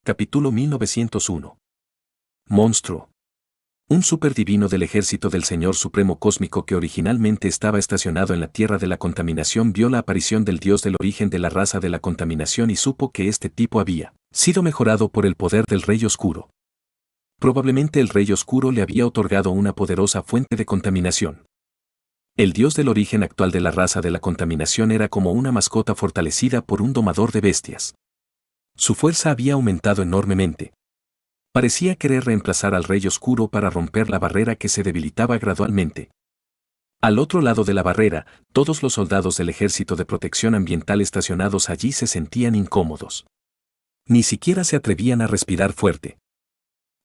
Capítulo 1901. Monstruo. Un superdivino del ejército del Señor Supremo Cósmico que originalmente estaba estacionado en la Tierra de la Contaminación vio la aparición del Dios del origen de la raza de la contaminación y supo que este tipo había sido mejorado por el poder del Rey Oscuro. Probablemente el Rey Oscuro le había otorgado una poderosa fuente de contaminación. El Dios del origen actual de la raza de la contaminación era como una mascota fortalecida por un domador de bestias. Su fuerza había aumentado enormemente. Parecía querer reemplazar al Rey Oscuro para romper la barrera que se debilitaba gradualmente. Al otro lado de la barrera, todos los soldados del Ejército de Protección Ambiental estacionados allí se sentían incómodos. Ni siquiera se atrevían a respirar fuerte.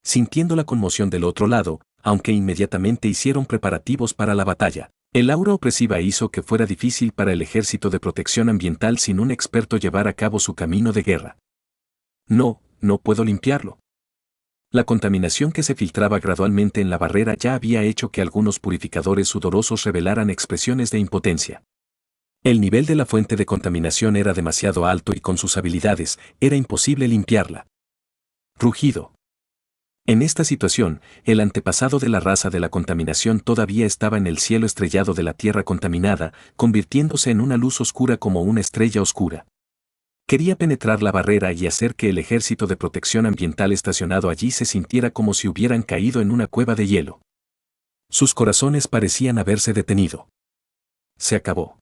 Sintiendo la conmoción del otro lado, aunque inmediatamente hicieron preparativos para la batalla, el aura opresiva hizo que fuera difícil para el Ejército de Protección Ambiental sin un experto llevar a cabo su camino de guerra. No puedo limpiarlo. La contaminación que se filtraba gradualmente en la barrera ya había hecho que algunos purificadores sudorosos revelaran expresiones de impotencia. El nivel de la fuente de contaminación era demasiado alto y con sus habilidades era imposible limpiarla. Rugido. En esta situación, el antepasado de la raza de la contaminación todavía estaba en el cielo estrellado de la Tierra contaminada, convirtiéndose en una luz oscura como una estrella oscura. Quería penetrar la barrera y hacer que el Ejército de Protección Ambiental estacionado allí se sintiera como si hubieran caído en una cueva de hielo. Sus corazones parecían haberse detenido. Se acabó.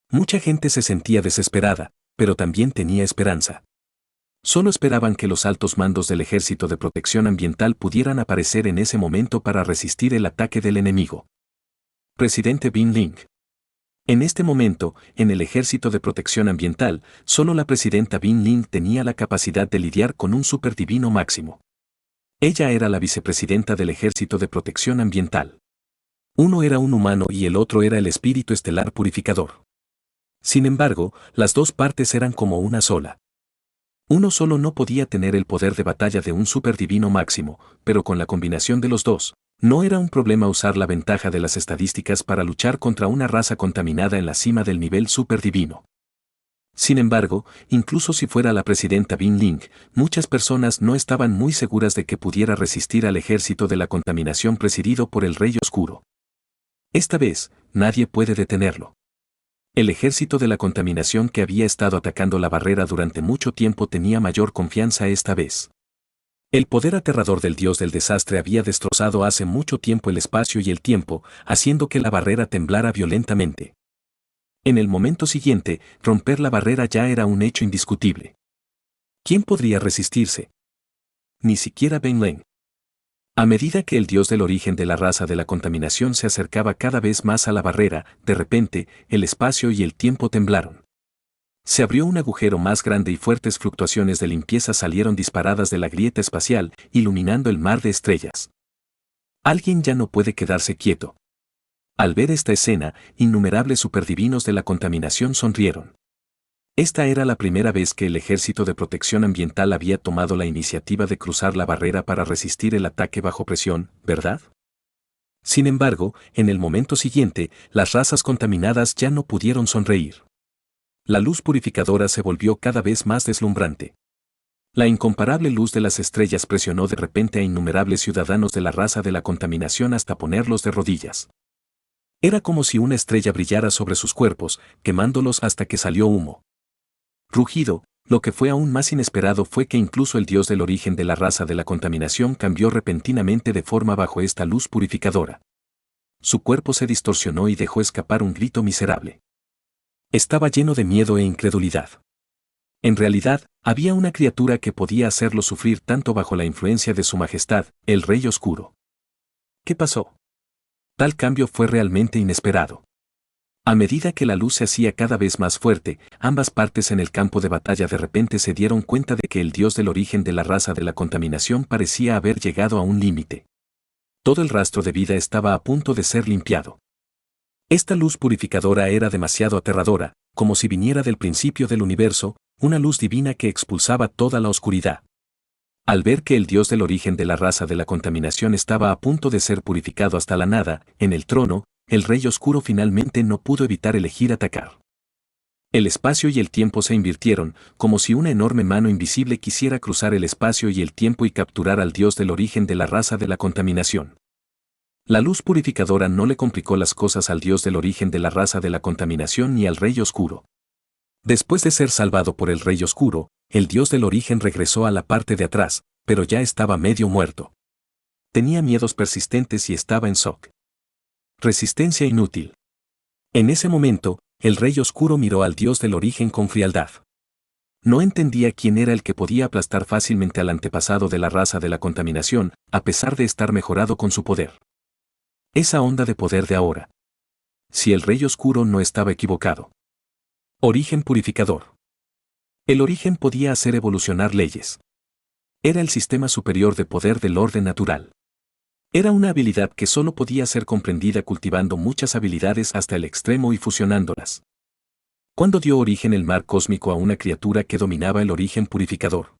Mucha gente se sentía desesperada, pero también tenía esperanza. Solo esperaban que los altos mandos del Ejército de Protección Ambiental pudieran aparecer en ese momento para resistir el ataque del enemigo. Presidente Bin Ling. En este momento, en el Ejército de Protección Ambiental, solo la presidenta Bin Ling tenía la capacidad de lidiar con un superdivino máximo. Ella era la vicepresidenta del Ejército de Protección Ambiental. Uno era un humano y el otro era el espíritu estelar purificador. Sin embargo, las dos partes eran como una sola. Uno solo no podía tener el poder de batalla de un superdivino máximo, pero con la combinación de los dos, no era un problema usar la ventaja de las estadísticas para luchar contra una raza contaminada en la cima del nivel superdivino. Sin embargo, incluso si fuera la presidenta Bin Ling, muchas personas no estaban muy seguras de que pudiera resistir al ejército de la contaminación presidido por el Rey Oscuro. Esta vez, nadie puede detenerlo. El ejército de la contaminación que había estado atacando la barrera durante mucho tiempo tenía mayor confianza esta vez. El poder aterrador del dios del desastre había destrozado hace mucho tiempo el espacio y el tiempo, haciendo que la barrera temblara violentamente. En el momento siguiente, romper la barrera ya era un hecho indiscutible. ¿Quién podría resistirse? Ni siquiera Ben Ling. A medida que el dios del origen de la raza de la contaminación se acercaba cada vez más a la barrera, de repente, el espacio y el tiempo temblaron. Se abrió un agujero más grande y fuertes fluctuaciones de limpieza salieron disparadas de la grieta espacial, iluminando el mar de estrellas. Alguien ya no puede quedarse quieto. Al ver esta escena, innumerables superdivinos de la contaminación sonrieron. Esta era la primera vez que el Ejército de Protección Ambiental había tomado la iniciativa de cruzar la barrera para resistir el ataque bajo presión, ¿verdad? Sin embargo, en el momento siguiente, las razas contaminadas ya no pudieron sonreír. La luz purificadora se volvió cada vez más deslumbrante. La incomparable luz de las estrellas presionó de repente a innumerables ciudadanos de la raza de la contaminación hasta ponerlos de rodillas. Era como si una estrella brillara sobre sus cuerpos, quemándolos hasta que salió humo. Rugido, lo que fue aún más inesperado fue que incluso el dios del origen de la raza de la contaminación cambió repentinamente de forma bajo esta luz purificadora. Su cuerpo se distorsionó y dejó escapar un grito miserable. Estaba lleno de miedo e incredulidad. En realidad, había una criatura que podía hacerlo sufrir tanto bajo la influencia de su majestad, el Rey Oscuro. ¿Qué pasó? Tal cambio fue realmente inesperado. A medida que la luz se hacía cada vez más fuerte, ambas partes en el campo de batalla de repente se dieron cuenta de que el dios del origen de la raza de la contaminación parecía haber llegado a un límite. Todo el rastro de vida estaba a punto de ser limpiado. Esta luz purificadora era demasiado aterradora, como si viniera del principio del universo, una luz divina que expulsaba toda la oscuridad. Al ver que el dios del origen de la raza de la contaminación estaba a punto de ser purificado hasta la nada, en el trono, el Rey Oscuro finalmente no pudo evitar elegir atacar. El espacio y el tiempo se invirtieron, como si una enorme mano invisible quisiera cruzar el espacio y el tiempo y capturar al dios del origen de la raza de la contaminación. La luz purificadora no le complicó las cosas al dios del origen de la raza de la contaminación ni al rey oscuro. Después de ser salvado por el rey oscuro, el dios del origen regresó a la parte de atrás, pero ya estaba medio muerto. Tenía miedos persistentes y estaba en shock. Resistencia inútil. En ese momento, el rey oscuro miró al dios del origen con frialdad. No entendía quién era el que podía aplastar fácilmente al antepasado de la raza de la contaminación, a pesar de estar mejorado con su poder. Esa onda de poder de ahora. Si el rey oscuro no estaba equivocado. Origen purificador. El origen podía hacer evolucionar leyes. Era el sistema superior de poder del orden natural. Era una habilidad que solo podía ser comprendida cultivando muchas habilidades hasta el extremo y fusionándolas. ¿Cuándo dio origen el mar cósmico a una criatura que dominaba el origen purificador?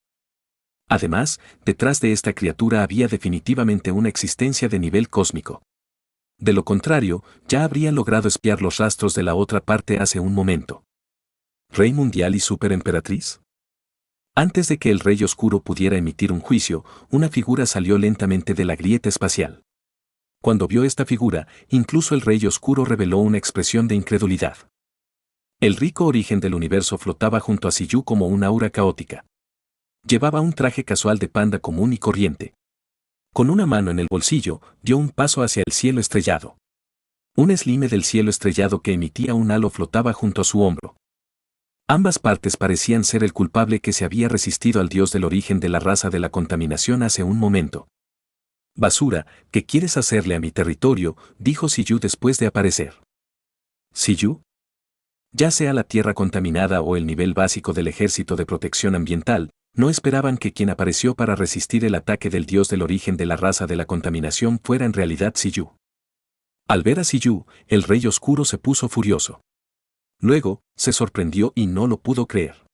Además, detrás de esta criatura había definitivamente una existencia de nivel cósmico. De lo contrario, ya habría logrado espiar los rastros de la otra parte hace un momento. ¿Rey mundial y superemperatriz? Antes de que el rey oscuro pudiera emitir un juicio, una figura salió lentamente de la grieta espacial. Cuando vio esta figura, incluso el rey oscuro reveló una expresión de incredulidad. El rico origen del universo flotaba junto a Siyu como una aura caótica. Llevaba un traje casual de panda común y corriente. Con una mano en el bolsillo, dio un paso hacia el cielo estrellado. Un eslime del cielo estrellado que emitía un halo flotaba junto a su hombro. Ambas partes parecían ser el culpable que se había resistido al dios del origen de la raza de la contaminación hace un momento. «Basura, ¿qué quieres hacerle a mi territorio?», dijo Siyu después de aparecer. ¿Siyu? Ya sea la tierra contaminada o el nivel básico del Ejército de Protección Ambiental, no esperaban que quien apareció para resistir el ataque del dios del origen de la raza de la contaminación fuera en realidad Siyu. Al ver a Siyu, el rey oscuro se puso furioso. Luego, se sorprendió y no lo pudo creer.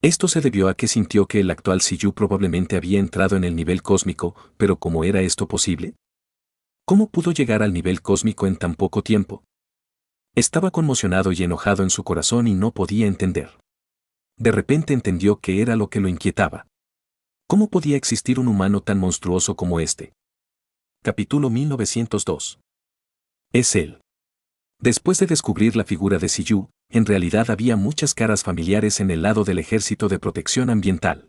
Esto se debió a que sintió que el actual Siyu probablemente había entrado en el nivel cósmico, pero ¿cómo era esto posible? ¿Cómo pudo llegar al nivel cósmico en tan poco tiempo? Estaba conmocionado y enojado en su corazón y no podía entender. De repente entendió qué era lo que lo inquietaba. ¿Cómo podía existir un humano tan monstruoso como este? Capítulo 1902. Es él. Después de descubrir la figura de Siyu, en realidad había muchas caras familiares en el lado del Ejército de Protección Ambiental.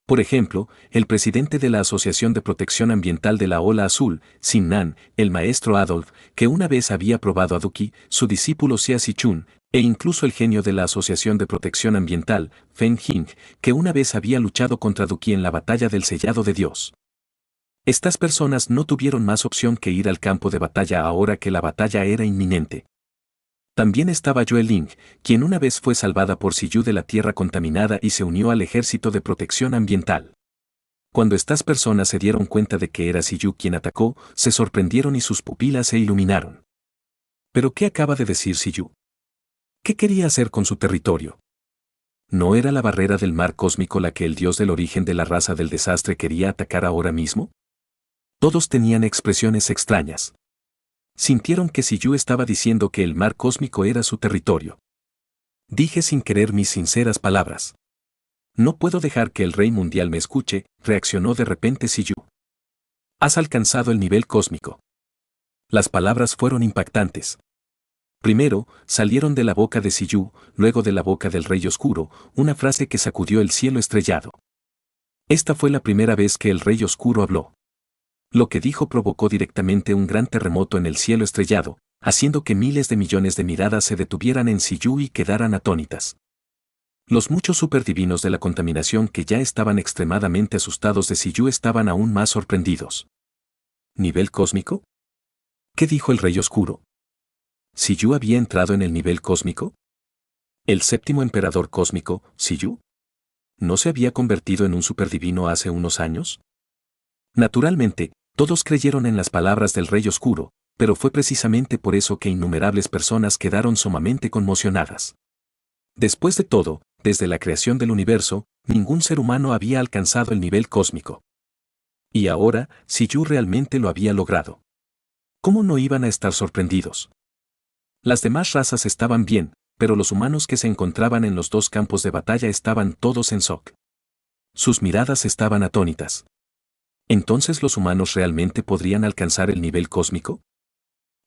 Por ejemplo, el presidente de la Asociación de Protección Ambiental de la Ola Azul, Sin Nan, el maestro Adolf, que una vez había probado a Duki, su discípulo Xia Sichun, e incluso el genio de la Asociación de Protección Ambiental, Feng Jing, que una vez había luchado contra Duki en la batalla del Sellado de Dios. Estas personas no tuvieron más opción que ir al campo de batalla ahora que la batalla era inminente. También estaba Yue Ling, quien una vez fue salvada por Siyu de la tierra contaminada y se unió al Ejército de Protección Ambiental. Cuando estas personas se dieron cuenta de que era Siyu quien atacó, se sorprendieron y sus pupilas se iluminaron. ¿Pero qué acaba de decir Siyu? ¿Qué quería hacer con su territorio? ¿No era la barrera del mar cósmico la que el dios del origen de la raza del desastre quería atacar ahora mismo? Todos tenían expresiones extrañas. Sintieron que Siyu estaba diciendo que el mar cósmico era su territorio. Dije sin querer mis sinceras palabras. No puedo dejar que el rey mundial me escuche, reaccionó de repente Siyu. Has alcanzado el nivel cósmico. Las palabras fueron impactantes. Primero, salieron de la boca de Siyu, luego de la boca del rey oscuro, una frase que sacudió el cielo estrellado. Esta fue la primera vez que el rey oscuro habló. Lo que dijo provocó directamente un gran terremoto en el cielo estrellado, haciendo que miles de millones de miradas se detuvieran en Siyu y quedaran atónitas. Los muchos superdivinos de la contaminación que ya estaban extremadamente asustados de Siyu estaban aún más sorprendidos. ¿Nivel cósmico? ¿Qué dijo el rey oscuro? ¿Siyu había entrado en el nivel cósmico? ¿El séptimo emperador cósmico, Siyu? ¿No se había convertido en un superdivino hace unos años? Naturalmente, todos creyeron en las palabras del rey oscuro, pero fue precisamente por eso que innumerables personas quedaron sumamente conmocionadas. Después de todo, desde la creación del universo, ningún ser humano había alcanzado el nivel cósmico. Y ahora, Siyu realmente lo había logrado. ¿Cómo no iban a estar sorprendidos? Las demás razas estaban bien, pero los humanos que se encontraban en los dos campos de batalla estaban todos en shock. Sus miradas estaban atónitas. ¿Entonces los humanos realmente podrían alcanzar el nivel cósmico?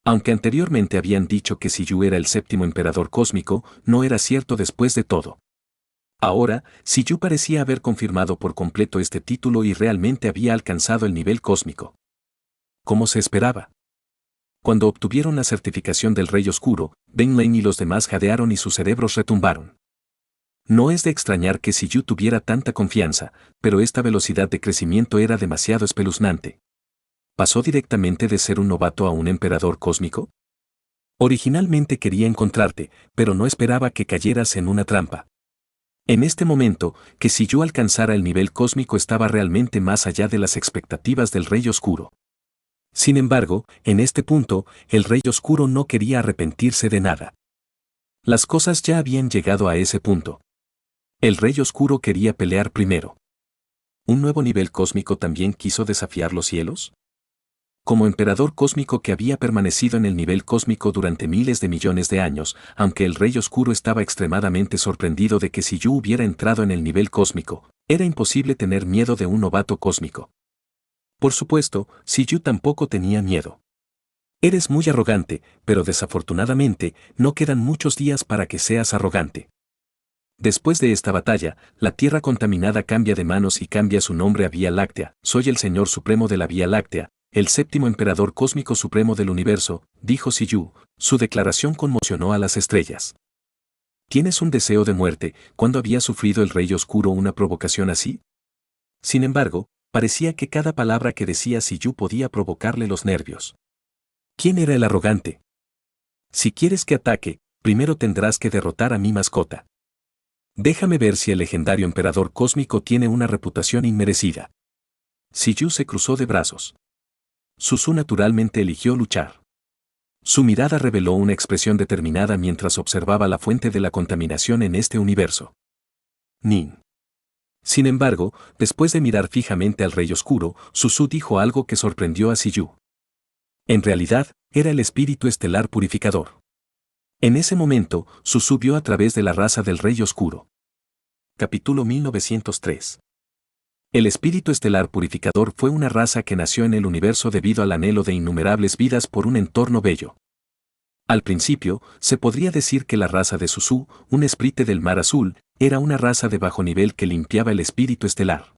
Aunque anteriormente habían dicho que Siyu era el séptimo emperador cósmico, no era cierto después de todo. Ahora, Siyu parecía haber confirmado por completo este título y realmente había alcanzado el nivel cósmico. ¿Cómo se esperaba? Cuando obtuvieron la certificación del Rey Oscuro, Ben Lane y los demás jadearon y sus cerebros retumbaron. No es de extrañar que Siyu tuviera tanta confianza, pero esta velocidad de crecimiento era demasiado espeluznante. ¿Pasó directamente de ser un novato a un emperador cósmico? Originalmente quería encontrarte, pero no esperaba que cayeras en una trampa. En este momento, que Siyu alcanzara el nivel cósmico estaba realmente más allá de las expectativas del Rey Oscuro. Sin embargo, en este punto, el Rey Oscuro no quería arrepentirse de nada. Las cosas ya habían llegado a ese punto. El Rey Oscuro quería pelear primero. ¿Un nuevo nivel cósmico también quiso desafiar los cielos? Como emperador cósmico que había permanecido en el nivel cósmico durante miles de millones de años, aunque el Rey Oscuro estaba extremadamente sorprendido de que Siyu hubiera entrado en el nivel cósmico, era imposible tener miedo de un novato cósmico. Por supuesto, Siyu tampoco tenía miedo. Eres muy arrogante, pero desafortunadamente, no quedan muchos días para que seas arrogante. Después de esta batalla, la Tierra contaminada cambia de manos y cambia su nombre a Vía Láctea. Soy el Señor Supremo de la Vía Láctea, el séptimo emperador cósmico supremo del universo, dijo Siyu. Su declaración conmocionó a las estrellas. ¿Tienes un deseo de muerte cuando había sufrido el Rey Oscuro una provocación así? Sin embargo, parecía que cada palabra que decía Siyu podía provocarle los nervios. ¿Quién era el arrogante? Si quieres que ataque, primero tendrás que derrotar a mi mascota. Déjame ver si el legendario emperador cósmico tiene una reputación inmerecida. Siyu se cruzó de brazos. Suzu naturalmente eligió luchar. Su mirada reveló una expresión determinada mientras observaba la fuente de la contaminación en este universo. Nin. Sin embargo, después de mirar fijamente al Rey Oscuro, Suzu dijo algo que sorprendió a Siyu. En realidad, era el espíritu estelar purificador. En ese momento, Suzu vio a través de la raza del Rey Oscuro. Capítulo 1903. El espíritu estelar purificador fue una raza que nació en el universo debido al anhelo de innumerables vidas por un entorno bello. Al principio, se podría decir que la raza de Suzu, un esprite del mar azul, era una raza de bajo nivel que limpiaba el espíritu estelar.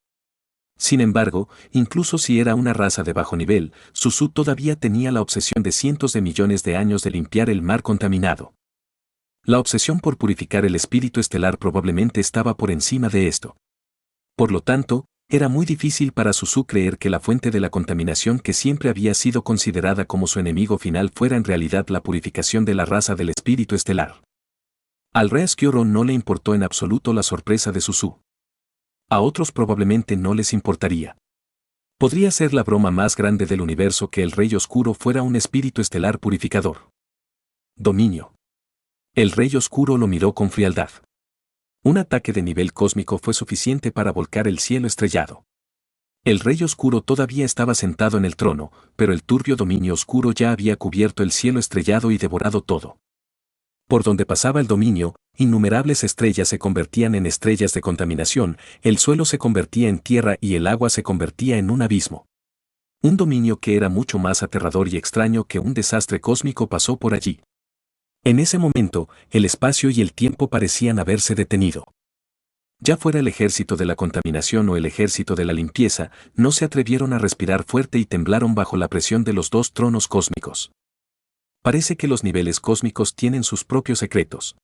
Sin embargo, incluso si era una raza de bajo nivel, Suzu todavía tenía la obsesión de cientos de millones de años de limpiar el mar contaminado. La obsesión por purificar el espíritu estelar probablemente estaba por encima de esto. Por lo tanto, era muy difícil para Suzu creer que la fuente de la contaminación que siempre había sido considerada como su enemigo final fuera en realidad la purificación de la raza del espíritu estelar. Al Rey Oscuro no le importó en absoluto la sorpresa de Suzu. A otros probablemente no les importaría. Podría ser la broma más grande del universo que el Rey Oscuro fuera un espíritu estelar purificador. Dominio. El Rey Oscuro lo miró con frialdad. Un ataque de nivel cósmico fue suficiente para volcar el cielo estrellado. El Rey Oscuro todavía estaba sentado en el trono, pero el turbio dominio oscuro ya había cubierto el cielo estrellado y devorado todo. Por donde pasaba el dominio, innumerables estrellas se convertían en estrellas de contaminación, el suelo se convertía en tierra y el agua se convertía en un abismo. Un dominio que era mucho más aterrador y extraño que un desastre cósmico pasó por allí. En ese momento, el espacio y el tiempo parecían haberse detenido. Ya fuera el ejército de la contaminación o el ejército de la limpieza, no se atrevieron a respirar fuerte y temblaron bajo la presión de los dos tronos cósmicos. Parece que los niveles cósmicos tienen sus propios secretos.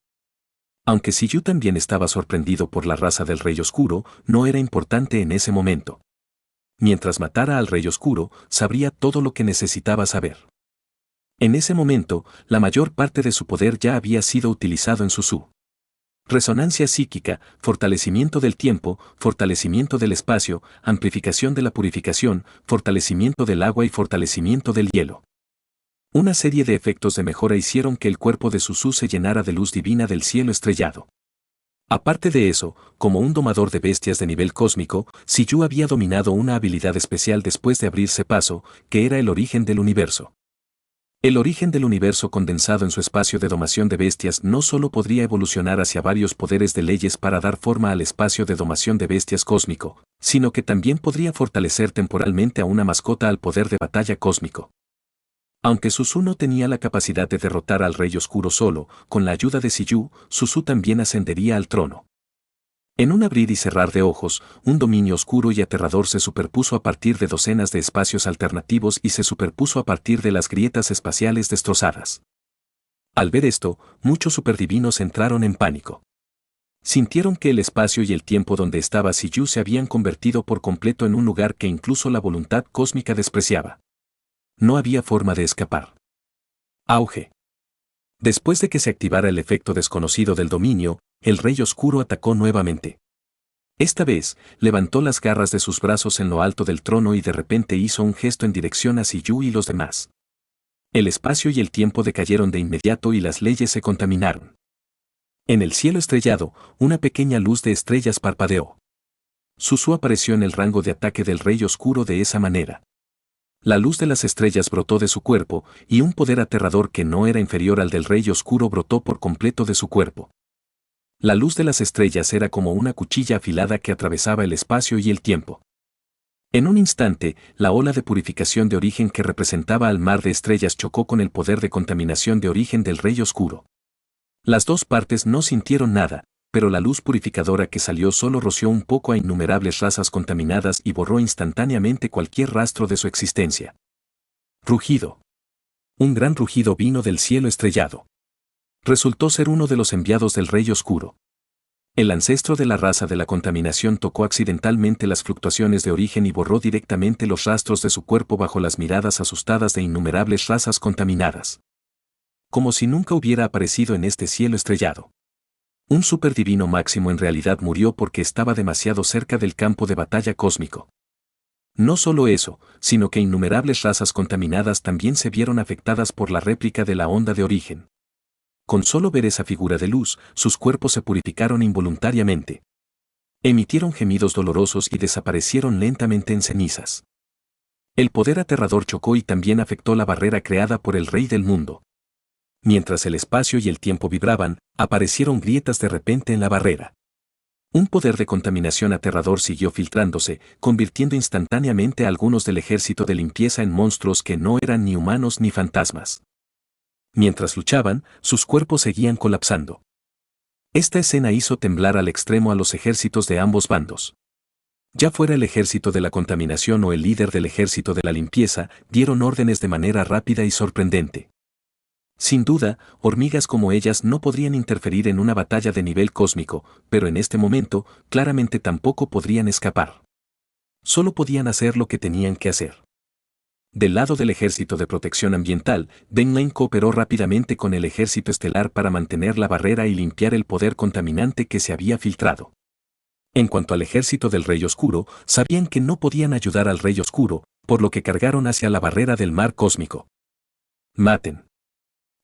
Aunque Siyu también estaba sorprendido por la raza del Rey Oscuro, no era importante en ese momento. Mientras matara al Rey Oscuro, sabría todo lo que necesitaba saber. En ese momento, la mayor parte de su poder ya había sido utilizado en Suzu. Resonancia psíquica, fortalecimiento del tiempo, fortalecimiento del espacio, amplificación de la purificación, fortalecimiento del agua y fortalecimiento del hielo. Una serie de efectos de mejora hicieron que el cuerpo de Suzu se llenara de luz divina del cielo estrellado. Aparte de eso, como un domador de bestias de nivel cósmico, Siyu había dominado una habilidad especial después de abrirse paso, que era el origen del universo. El origen del universo condensado en su espacio de domación de bestias no solo podría evolucionar hacia varios poderes de leyes para dar forma al espacio de domación de bestias cósmico, sino que también podría fortalecer temporalmente a una mascota al poder de batalla cósmico. Aunque Suzu no tenía la capacidad de derrotar al Rey Oscuro solo, con la ayuda de Siyu, Suzu también ascendería al trono. En un abrir y cerrar de ojos, un dominio oscuro y aterrador se superpuso a partir de docenas de espacios alternativos y se superpuso a partir de las grietas espaciales destrozadas. Al ver esto, muchos superdivinos entraron en pánico. Sintieron que el espacio y el tiempo donde estaba Siyu se habían convertido por completo en un lugar que incluso la voluntad cósmica despreciaba. No había forma de escapar. Auge. Después de que se activara el efecto desconocido del dominio, el Rey Oscuro atacó nuevamente. Esta vez, levantó las garras de sus brazos en lo alto del trono y de repente hizo un gesto en dirección a Siyu y los demás. El espacio y el tiempo decayeron de inmediato y las leyes se contaminaron. En el cielo estrellado, una pequeña luz de estrellas parpadeó. Suzu apareció en el rango de ataque del Rey Oscuro de esa manera. La luz de las estrellas brotó de su cuerpo, y un poder aterrador que no era inferior al del Rey Oscuro brotó por completo de su cuerpo. La luz de las estrellas era como una cuchilla afilada que atravesaba el espacio y el tiempo. En un instante, la ola de purificación de origen que representaba al mar de estrellas chocó con el poder de contaminación de origen del Rey Oscuro. Las dos partes no sintieron nada, pero la luz purificadora que salió solo roció un poco a innumerables razas contaminadas y borró instantáneamente cualquier rastro de su existencia. Rugido. Un gran rugido vino del cielo estrellado. Resultó ser uno de los enviados del Rey Oscuro. El ancestro de la raza de la contaminación tocó accidentalmente las fluctuaciones de origen y borró directamente los rastros de su cuerpo bajo las miradas asustadas de innumerables razas contaminadas. Como si nunca hubiera aparecido en este cielo estrellado. Un superdivino máximo en realidad murió porque estaba demasiado cerca del campo de batalla cósmico. No solo eso, sino que innumerables razas contaminadas también se vieron afectadas por la réplica de la onda de origen. Con solo ver esa figura de luz, sus cuerpos se purificaron involuntariamente. Emitieron gemidos dolorosos y desaparecieron lentamente en cenizas. El poder aterrador chocó y también afectó la barrera creada por el Rey del Mundo. Mientras el espacio y el tiempo vibraban, aparecieron grietas de repente en la barrera. Un poder de contaminación aterrador siguió filtrándose, convirtiendo instantáneamente a algunos del ejército de limpieza en monstruos que no eran ni humanos ni fantasmas. Mientras luchaban, sus cuerpos seguían colapsando. Esta escena hizo temblar al extremo a los ejércitos de ambos bandos. Ya fuera el ejército de la contaminación o el líder del ejército de la limpieza, dieron órdenes de manera rápida y sorprendente. Sin duda, hormigas como ellas no podrían interferir en una batalla de nivel cósmico, pero en este momento, claramente tampoco podrían escapar. Solo podían hacer lo que tenían que hacer. Del lado del Ejército de Protección Ambiental, Ben Lane cooperó rápidamente con el Ejército Estelar para mantener la barrera y limpiar el poder contaminante que se había filtrado. En cuanto al Ejército del Rey Oscuro, sabían que no podían ayudar al Rey Oscuro, por lo que cargaron hacia la barrera del mar cósmico. Maten.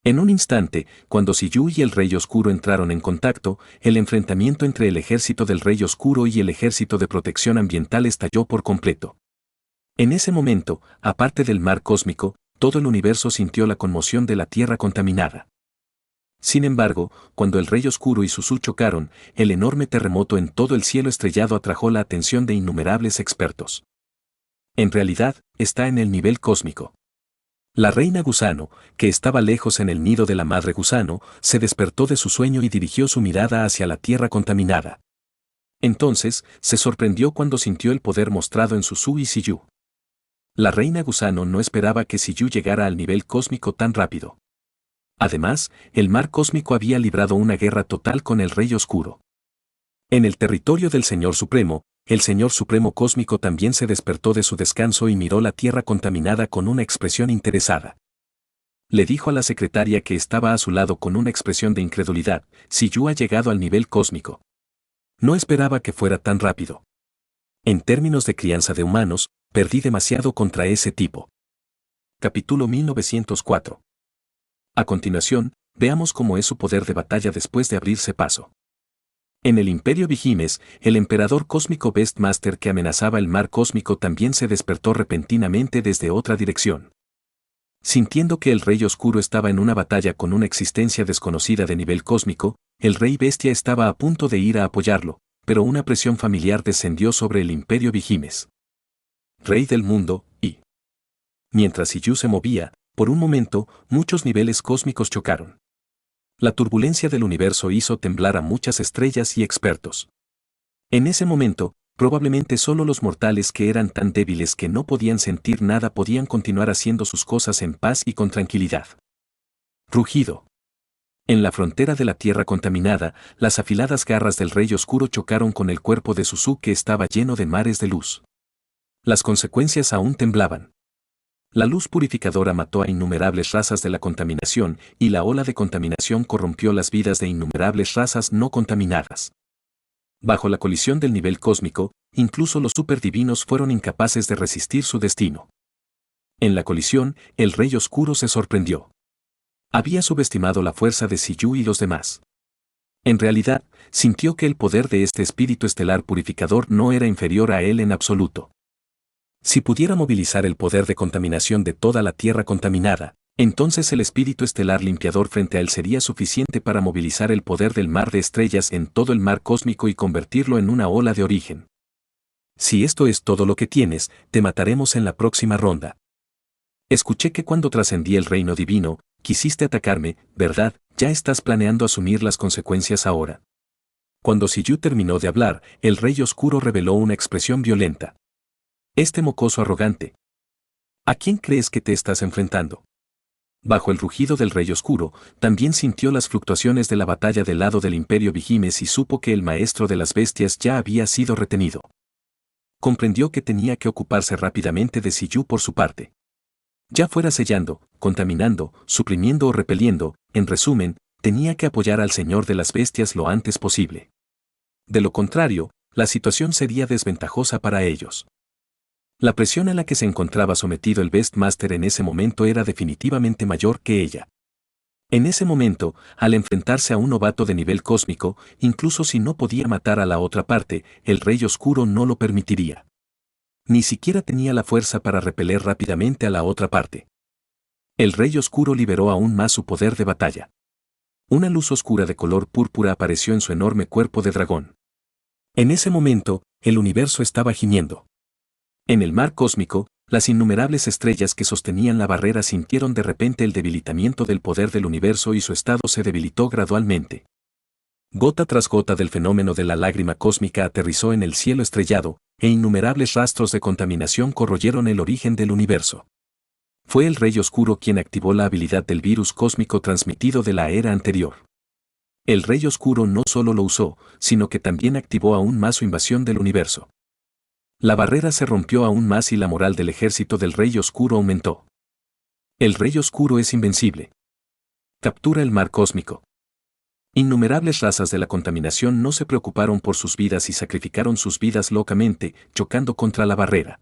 En un instante, cuando Siyu y el Rey Oscuro entraron en contacto, el enfrentamiento entre el ejército del Rey Oscuro y el ejército de protección ambiental estalló por completo. En ese momento, aparte del mar cósmico, todo el universo sintió la conmoción de la tierra contaminada. Sin embargo, cuando el Rey Oscuro y Suzu chocaron, el enorme terremoto en todo el cielo estrellado atrajo la atención de innumerables expertos. En realidad, está en el nivel cósmico. La reina gusano, que estaba lejos en el nido de la madre gusano, se despertó de su sueño y dirigió su mirada hacia la tierra contaminada. Entonces, se sorprendió cuando sintió el poder mostrado en Suzu y Siyu. La reina gusano no esperaba que Siyu llegara al nivel cósmico tan rápido. Además, el mar cósmico había librado una guerra total con el Rey Oscuro. En el territorio del Señor Supremo, el Señor Supremo Cósmico también se despertó de su descanso y miró la tierra contaminada con una expresión interesada. Le dijo a la secretaria que estaba a su lado con una expresión de incredulidad: Siyu ha llegado al nivel cósmico. No esperaba que fuera tan rápido. En términos de crianza de humanos, perdí demasiado contra ese tipo. Capítulo 1904. A continuación, veamos cómo es su poder de batalla después de abrirse paso. En el Imperio Vigimes, el emperador cósmico Beastmaster que amenazaba el mar cósmico también se despertó repentinamente desde otra dirección. Sintiendo que el Rey Oscuro estaba en una batalla con una existencia desconocida de nivel cósmico, el Rey Bestia estaba a punto de ir a apoyarlo, pero una presión familiar descendió sobre el Imperio Vigimes. Rey del mundo, y... Mientras Siyu se movía, por un momento, muchos niveles cósmicos chocaron. La turbulencia del universo hizo temblar a muchas estrellas y expertos. En ese momento, probablemente solo los mortales que eran tan débiles que no podían sentir nada podían continuar haciendo sus cosas en paz y con tranquilidad. Rugido. En la frontera de la tierra contaminada, las afiladas garras del Rey Oscuro chocaron con el cuerpo de Suzu que estaba lleno de mares de luz. Las consecuencias aún temblaban. La luz purificadora mató a innumerables razas de la contaminación y la ola de contaminación corrompió las vidas de innumerables razas no contaminadas. Bajo la colisión del nivel cósmico, incluso los superdivinos fueron incapaces de resistir su destino. En la colisión, el Rey Oscuro se sorprendió. Había subestimado la fuerza de Siyu y los demás. En realidad, sintió que el poder de este espíritu estelar purificador no era inferior a él en absoluto. Si pudiera movilizar el poder de contaminación de toda la Tierra contaminada, entonces el espíritu estelar limpiador frente a él sería suficiente para movilizar el poder del mar de estrellas en todo el mar cósmico y convertirlo en una ola de origen. Si esto es todo lo que tienes, te mataremos en la próxima ronda. Escuché que cuando trascendí el reino divino, quisiste atacarme, ¿verdad? Ya estás planeando asumir las consecuencias ahora. Cuando Siyu terminó de hablar, el Rey Oscuro reveló una expresión violenta. Este mocoso arrogante. ¿A quién crees que te estás enfrentando? Bajo el rugido del Rey Oscuro, también sintió las fluctuaciones de la batalla del lado del Imperio Vigimes y supo que el maestro de las bestias ya había sido retenido. Comprendió que tenía que ocuparse rápidamente de Siyu por su parte. Ya fuera sellando, contaminando, suprimiendo o repeliendo, en resumen, tenía que apoyar al Señor de las Bestias lo antes posible. De lo contrario, la situación sería desventajosa para ellos. La presión a la que se encontraba sometido el Beastmaster en ese momento era definitivamente mayor que ella. En ese momento, al enfrentarse a un novato de nivel cósmico, incluso si no podía matar a la otra parte, el Rey Oscuro no lo permitiría. Ni siquiera tenía la fuerza para repeler rápidamente a la otra parte. El Rey Oscuro liberó aún más su poder de batalla. Una luz oscura de color púrpura apareció en su enorme cuerpo de dragón. En ese momento, el universo estaba gimiendo. En el mar cósmico, las innumerables estrellas que sostenían la barrera sintieron de repente el debilitamiento del poder del universo y su estado se debilitó gradualmente. Gota tras gota del fenómeno de la lágrima cósmica aterrizó en el cielo estrellado, e innumerables rastros de contaminación corroyeron el origen del universo. Fue el Rey Oscuro quien activó la habilidad del virus cósmico transmitido de la era anterior. El Rey Oscuro no solo lo usó, sino que también activó aún más su invasión del universo. La barrera se rompió aún más y la moral del ejército del Rey Oscuro aumentó. El Rey Oscuro es invencible. Captura el mar cósmico. Innumerables razas de la contaminación no se preocuparon por sus vidas y sacrificaron sus vidas locamente, chocando contra la barrera.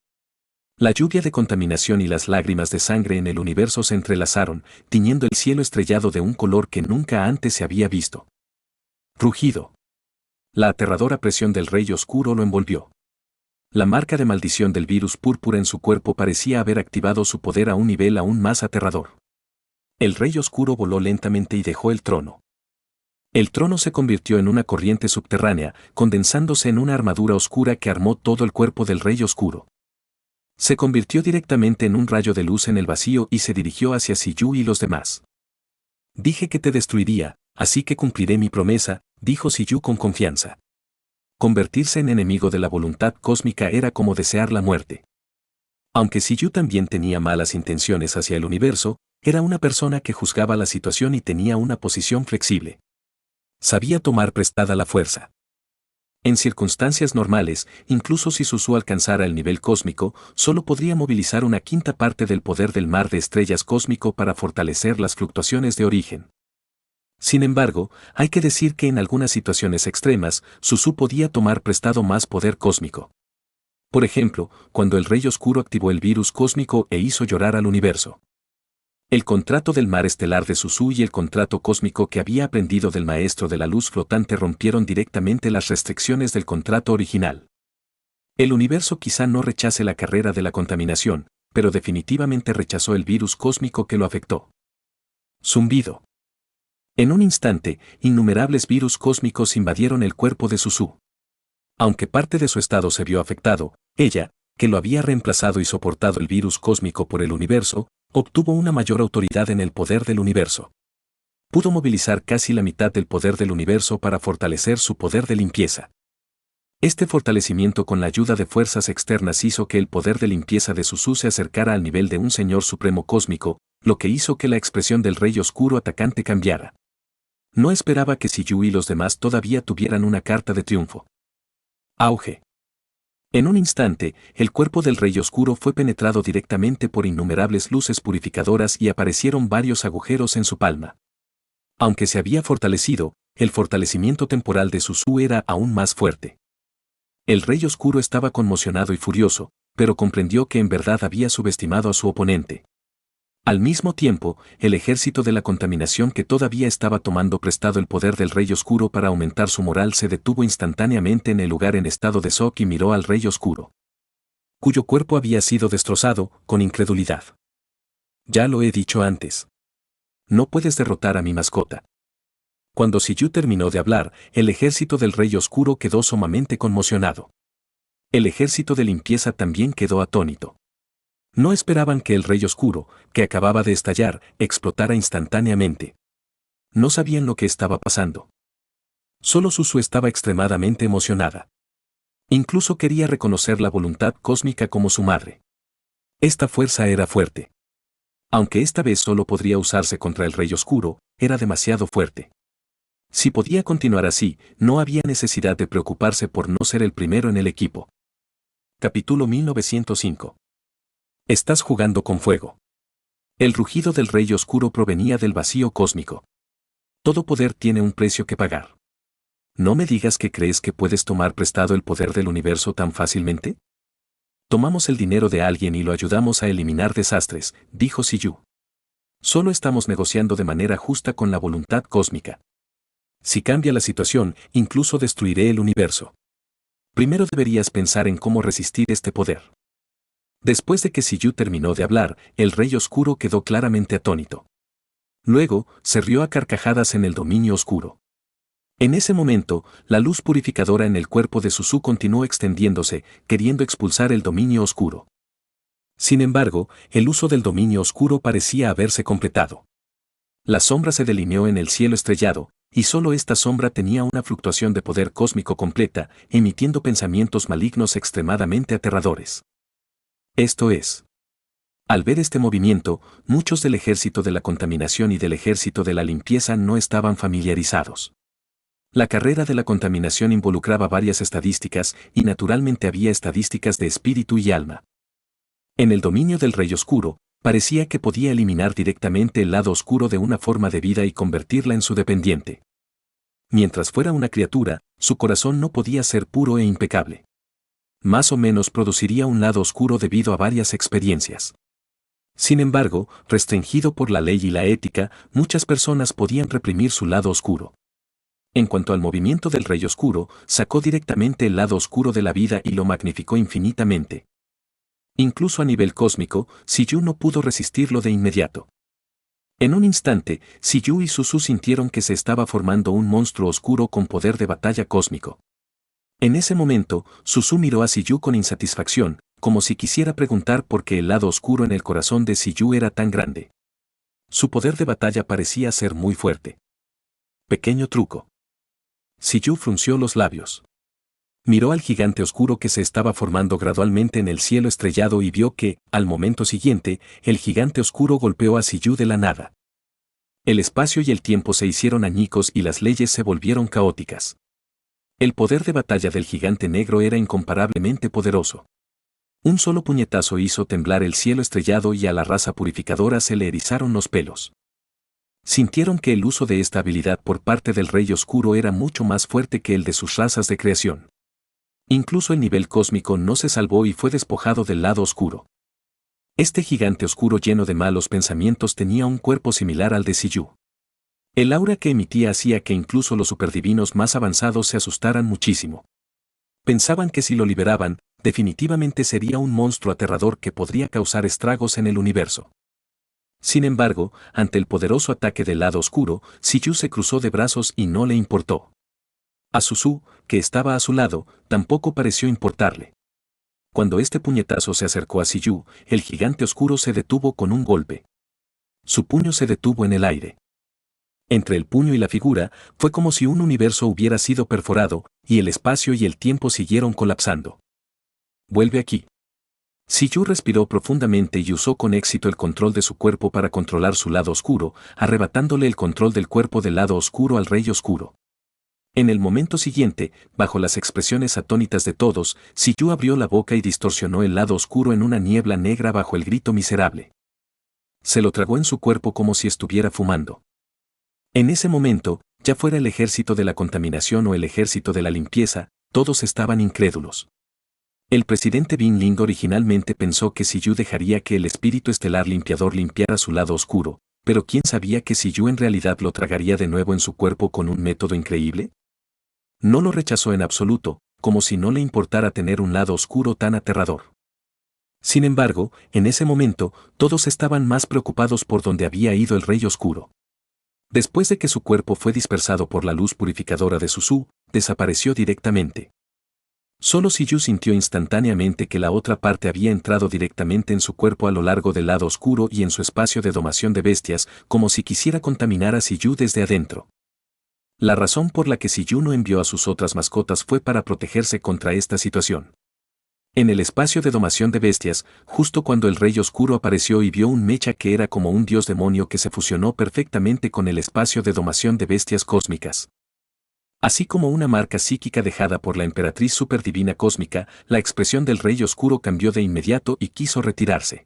La lluvia de contaminación y las lágrimas de sangre en el universo se entrelazaron, tiñendo el cielo estrellado de un color que nunca antes se había visto. Rugido. La aterradora presión del Rey Oscuro lo envolvió. La marca de maldición del virus púrpura en su cuerpo parecía haber activado su poder a un nivel aún más aterrador. El Rey Oscuro voló lentamente y dejó el trono. El trono se convirtió en una corriente subterránea, condensándose en una armadura oscura que armó todo el cuerpo del Rey Oscuro. Se convirtió directamente en un rayo de luz en el vacío y se dirigió hacia Siyu y los demás. Dije que te destruiría, así que cumpliré mi promesa, dijo Siyu con confianza. Convertirse en enemigo de la voluntad cósmica era como desear la muerte. Aunque Siyu también tenía malas intenciones hacia el universo, era una persona que juzgaba la situación y tenía una posición flexible. Sabía tomar prestada la fuerza. En circunstancias normales, incluso si Suzu alcanzara el nivel cósmico, solo podría movilizar una quinta parte del poder del mar de estrellas cósmico para fortalecer las fluctuaciones de origen. Sin embargo, hay que decir que en algunas situaciones extremas, Suzu podía tomar prestado más poder cósmico. Por ejemplo, cuando el Rey Oscuro activó el virus cósmico e hizo llorar al universo. El contrato del mar estelar de Suzu y el contrato cósmico que había aprendido del maestro de la luz flotante rompieron directamente las restricciones del contrato original. El universo quizá no rechace la carrera de la contaminación, pero definitivamente rechazó el virus cósmico que lo afectó. Zumbido. En un instante, innumerables virus cósmicos invadieron el cuerpo de Suzu. Aunque parte de su estado se vio afectado, ella, que lo había reemplazado y soportado el virus cósmico por el universo, obtuvo una mayor autoridad en el poder del universo. Pudo movilizar casi la mitad del poder del universo para fortalecer su poder de limpieza. Este fortalecimiento con la ayuda de fuerzas externas hizo que el poder de limpieza de Suzu se acercara al nivel de un Señor Supremo Cósmico, lo que hizo que la expresión del Rey Oscuro atacante cambiara. No esperaba que Shiyu y los demás todavía tuvieran una carta de triunfo. Auge. En un instante, el cuerpo del Rey Oscuro fue penetrado directamente por innumerables luces purificadoras y aparecieron varios agujeros en su palma. Aunque se había fortalecido, el fortalecimiento temporal de Suzu era aún más fuerte. El Rey Oscuro estaba conmocionado y furioso, pero comprendió que en verdad había subestimado a su oponente. Al mismo tiempo, el ejército de la contaminación que todavía estaba tomando prestado el poder del Rey Oscuro para aumentar su moral se detuvo instantáneamente en el lugar en estado de shock y miró al Rey Oscuro, cuyo cuerpo había sido destrozado, con incredulidad. Ya lo he dicho antes. No puedes derrotar a mi mascota. Cuando Shiyu terminó de hablar, el ejército del Rey Oscuro quedó sumamente conmocionado. El ejército de limpieza también quedó atónito. No esperaban que el Rey Oscuro, que acababa de estallar, explotara instantáneamente. No sabían lo que estaba pasando. Solo Suzu estaba extremadamente emocionada. Incluso quería reconocer la voluntad cósmica como su madre. Esta fuerza era fuerte. Aunque esta vez solo podría usarse contra el Rey Oscuro, era demasiado fuerte. Si podía continuar así, no había necesidad de preocuparse por no ser el primero en el equipo. Capítulo 1905. Estás jugando con fuego. El rugido del Rey Oscuro provenía del vacío cósmico. Todo poder tiene un precio que pagar. ¿No me digas que crees que puedes tomar prestado el poder del universo tan fácilmente? Tomamos el dinero de alguien y lo ayudamos a eliminar desastres, dijo Shiyu. Solo estamos negociando de manera justa con la voluntad cósmica. Si cambia la situación, incluso destruiré el universo. Primero deberías pensar en cómo resistir este poder. Después de que Shiyu terminó de hablar, el Rey Oscuro quedó claramente atónito. Luego, se rió a carcajadas en el dominio oscuro. En ese momento, la luz purificadora en el cuerpo de Suzu continuó extendiéndose, queriendo expulsar el dominio oscuro. Sin embargo, el uso del dominio oscuro parecía haberse completado. La sombra se delineó en el cielo estrellado, y solo esta sombra tenía una fluctuación de poder cósmico completa, emitiendo pensamientos malignos extremadamente aterradores. Esto es. Al ver este movimiento, muchos del ejército de la contaminación y del ejército de la limpieza no estaban familiarizados. La carrera de la contaminación involucraba varias estadísticas y naturalmente había estadísticas de espíritu y alma. En el dominio del Rey Oscuro, parecía que podía eliminar directamente el lado oscuro de una forma de vida y convertirla en su dependiente. Mientras fuera una criatura, su corazón no podía ser puro e impecable. Más o menos produciría un lado oscuro debido a varias experiencias. Sin embargo, restringido por la ley y la ética, muchas personas podían reprimir su lado oscuro. En cuanto al movimiento del Rey Oscuro, sacó directamente el lado oscuro de la vida y lo magnificó infinitamente. Incluso a nivel cósmico, Shiyu no pudo resistirlo de inmediato. En un instante, Shiyu y Suzu sintieron que se estaba formando un monstruo oscuro con poder de batalla cósmico. En ese momento, Suzu miró a Shiyu con insatisfacción, como si quisiera preguntar por qué el lado oscuro en el corazón de Shiyu era tan grande. Su poder de batalla parecía ser muy fuerte. Pequeño truco. Shiyu frunció los labios. Miró al gigante oscuro que se estaba formando gradualmente en el cielo estrellado y vio que, al momento siguiente, el gigante oscuro golpeó a Shiyu de la nada. El espacio y el tiempo se hicieron añicos y las leyes se volvieron caóticas. El poder de batalla del gigante negro era incomparablemente poderoso. Un solo puñetazo hizo temblar el cielo estrellado y a la raza purificadora se le erizaron los pelos. Sintieron que el uso de esta habilidad por parte del Rey Oscuro era mucho más fuerte que el de sus razas de creación. Incluso el nivel cósmico no se salvó y fue despojado del lado oscuro. Este gigante oscuro lleno de malos pensamientos tenía un cuerpo similar al de Shiyu. El aura que emitía hacía que incluso los superdivinos más avanzados se asustaran muchísimo. Pensaban que si lo liberaban, definitivamente sería un monstruo aterrador que podría causar estragos en el universo. Sin embargo, ante el poderoso ataque del lado oscuro, Siyu se cruzó de brazos y no le importó. A Suzu, que estaba a su lado, tampoco pareció importarle. Cuando este puñetazo se acercó a Siyu, el gigante oscuro se detuvo con un golpe. Su puño se detuvo en el aire. Entre el puño y la figura, fue como si un universo hubiera sido perforado, y el espacio y el tiempo siguieron colapsando. Vuelve aquí. Siyu respiró profundamente y usó con éxito el control de su cuerpo para controlar su lado oscuro, arrebatándole el control del cuerpo del lado oscuro al Rey Oscuro. En el momento siguiente, bajo las expresiones atónitas de todos, Siyu abrió la boca y distorsionó el lado oscuro en una niebla negra bajo el grito miserable. Se lo tragó en su cuerpo como si estuviera fumando. En ese momento, ya fuera el ejército de la contaminación o el ejército de la limpieza, todos estaban incrédulos. El presidente Bin Ling originalmente pensó que Siyu dejaría que el espíritu estelar limpiador limpiara su lado oscuro, pero ¿quién sabía que Siyu en realidad lo tragaría de nuevo en su cuerpo con un método increíble? No lo rechazó en absoluto, como si no le importara tener un lado oscuro tan aterrador. Sin embargo, en ese momento, todos estaban más preocupados por dónde había ido el Rey Oscuro. Después de que su cuerpo fue dispersado por la luz purificadora de Suzu, desapareció directamente. Solo Siyu sintió instantáneamente que la otra parte había entrado directamente en su cuerpo a lo largo del lado oscuro y en su espacio de domación de bestias, como si quisiera contaminar a Siyu desde adentro. La razón por la que Siyu no envió a sus otras mascotas fue para protegerse contra esta situación. En el espacio de domación de bestias, justo cuando el Rey Oscuro apareció y vio un mecha que era como un dios demonio que se fusionó perfectamente con el espacio de domación de bestias cósmicas. Así como una marca psíquica dejada por la emperatriz superdivina cósmica, la expresión del Rey Oscuro cambió de inmediato y quiso retirarse.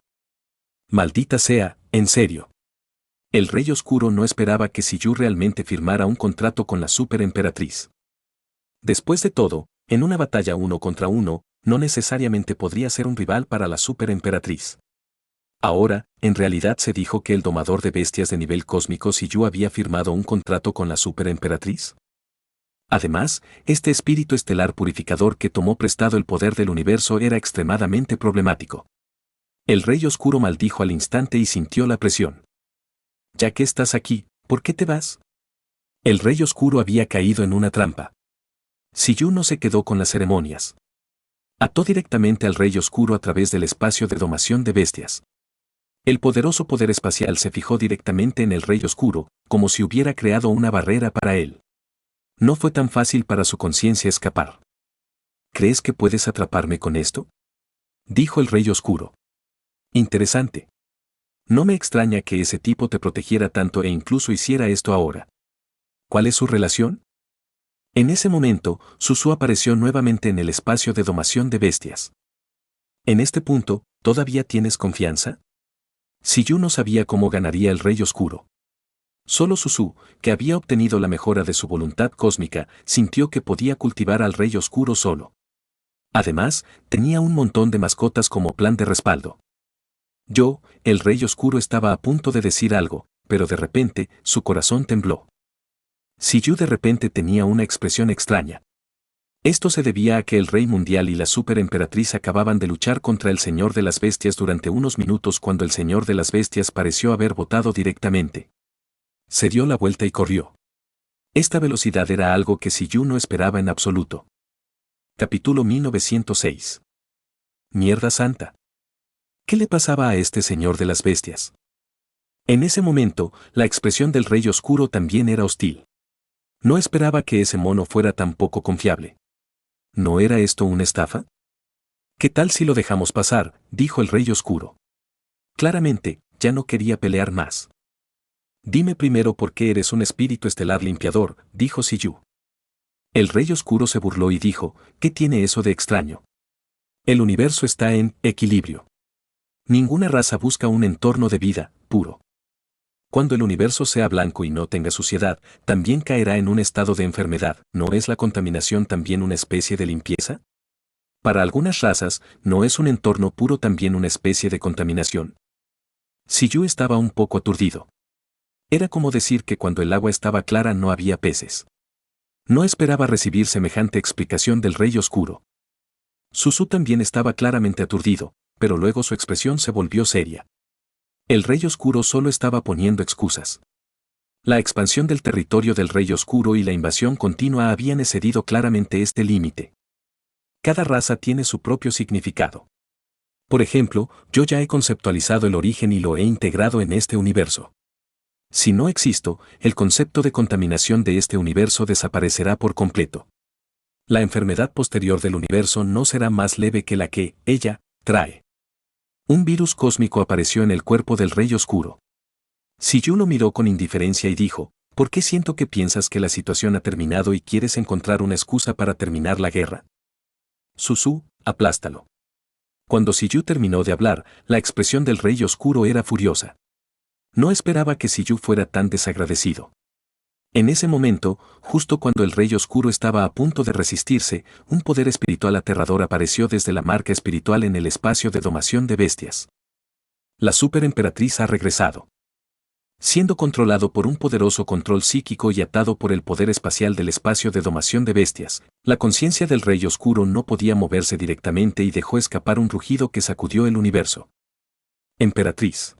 Maldita sea, en serio. El Rey Oscuro no esperaba que Siyu realmente firmara un contrato con la superemperatriz. Después de todo, en una batalla 1 contra 1, no necesariamente podría ser un rival para la superemperatriz. Ahora, en realidad se dijo que el domador de bestias de nivel cósmico Siyu había firmado un contrato con la superemperatriz. Además, este espíritu estelar purificador que tomó prestado el poder del universo era extremadamente problemático. El Rey Oscuro maldijo al instante y sintió la presión. Ya que estás aquí, ¿por qué te vas? El Rey Oscuro había caído en una trampa. Siyu no se quedó con las ceremonias. Ató directamente al Rey Oscuro a través del espacio de domación de bestias. El poderoso poder espacial se fijó directamente en el Rey Oscuro, como si hubiera creado una barrera para él. No fue tan fácil para su conciencia escapar. ¿Crees que puedes atraparme con esto?, dijo el Rey Oscuro. Interesante. No me extraña que ese tipo te protegiera tanto e incluso hiciera esto ahora. ¿Cuál es su relación? En ese momento, Suzu apareció nuevamente en el espacio de domación de bestias. En este punto, ¿todavía tienes confianza? Siyu no sabía cómo ganaría el Rey Oscuro. Solo Suzu, que había obtenido la mejora de su voluntad cósmica, sintió que podía cultivar al Rey Oscuro solo. Además, tenía un montón de mascotas como plan de respaldo. El Rey Oscuro estaba a punto de decir algo, pero de repente, su corazón tembló. Siyu de repente tenía una expresión extraña. Esto se debía a que el Rey Mundial y la Superemperatriz acababan de luchar contra el Señor de las Bestias durante unos minutos cuando el Señor de las Bestias pareció haber votado directamente. Se dio la vuelta y corrió. Esta velocidad era algo que Siyu no esperaba en absoluto. Capítulo 1906. Mierda santa. ¿Qué le pasaba a este Señor de las Bestias? En ese momento, la expresión del Rey Oscuro también era hostil. No esperaba que ese mono fuera tan poco confiable. ¿No era esto una estafa? ¿Qué tal si lo dejamos pasar?, dijo el Rey Oscuro. Claramente, ya no quería pelear más. Dime primero por qué eres un espíritu estelar limpiador, dijo Siyu. El Rey Oscuro se burló y dijo, ¿qué tiene eso de extraño? El universo está en equilibrio. Ninguna raza busca un entorno de vida puro. Cuando el universo sea blanco y no tenga suciedad, también caerá en un estado de enfermedad. ¿No es la contaminación también una especie de limpieza? Para algunas razas, ¿no es un entorno puro también una especie de contaminación? Siyu estaba un poco aturdido. Era como decir que cuando el agua estaba clara no había peces. No esperaba recibir semejante explicación del Rey Oscuro. Suzu también estaba claramente aturdido, pero luego su expresión se volvió seria. El Rey Oscuro solo estaba poniendo excusas. La expansión del territorio del Rey Oscuro y la invasión continua habían excedido claramente este límite. Cada raza tiene su propio significado. Por ejemplo, yo ya he conceptualizado el origen y lo he integrado en este universo. Si no existo, el concepto de contaminación de este universo desaparecerá por completo. La enfermedad posterior del universo no será más leve que la que, ella, trae. Un virus cósmico apareció en el cuerpo del Rey Oscuro. Siyu lo miró con indiferencia y dijo, ¿por qué siento que piensas que la situación ha terminado y quieres encontrar una excusa para terminar la guerra? Suzu, aplástalo. Cuando Siyu terminó de hablar, la expresión del Rey Oscuro era furiosa. No esperaba que Siyu fuera tan desagradecido. En ese momento, justo cuando el Rey Oscuro estaba a punto de resistirse, un poder espiritual aterrador apareció desde la marca espiritual en el espacio de domación de bestias. La superemperatriz ha regresado. Siendo controlado por un poderoso control psíquico y atado por el poder espacial del espacio de domación de bestias, la conciencia del Rey Oscuro no podía moverse directamente y dejó escapar un rugido que sacudió el universo. Emperatriz.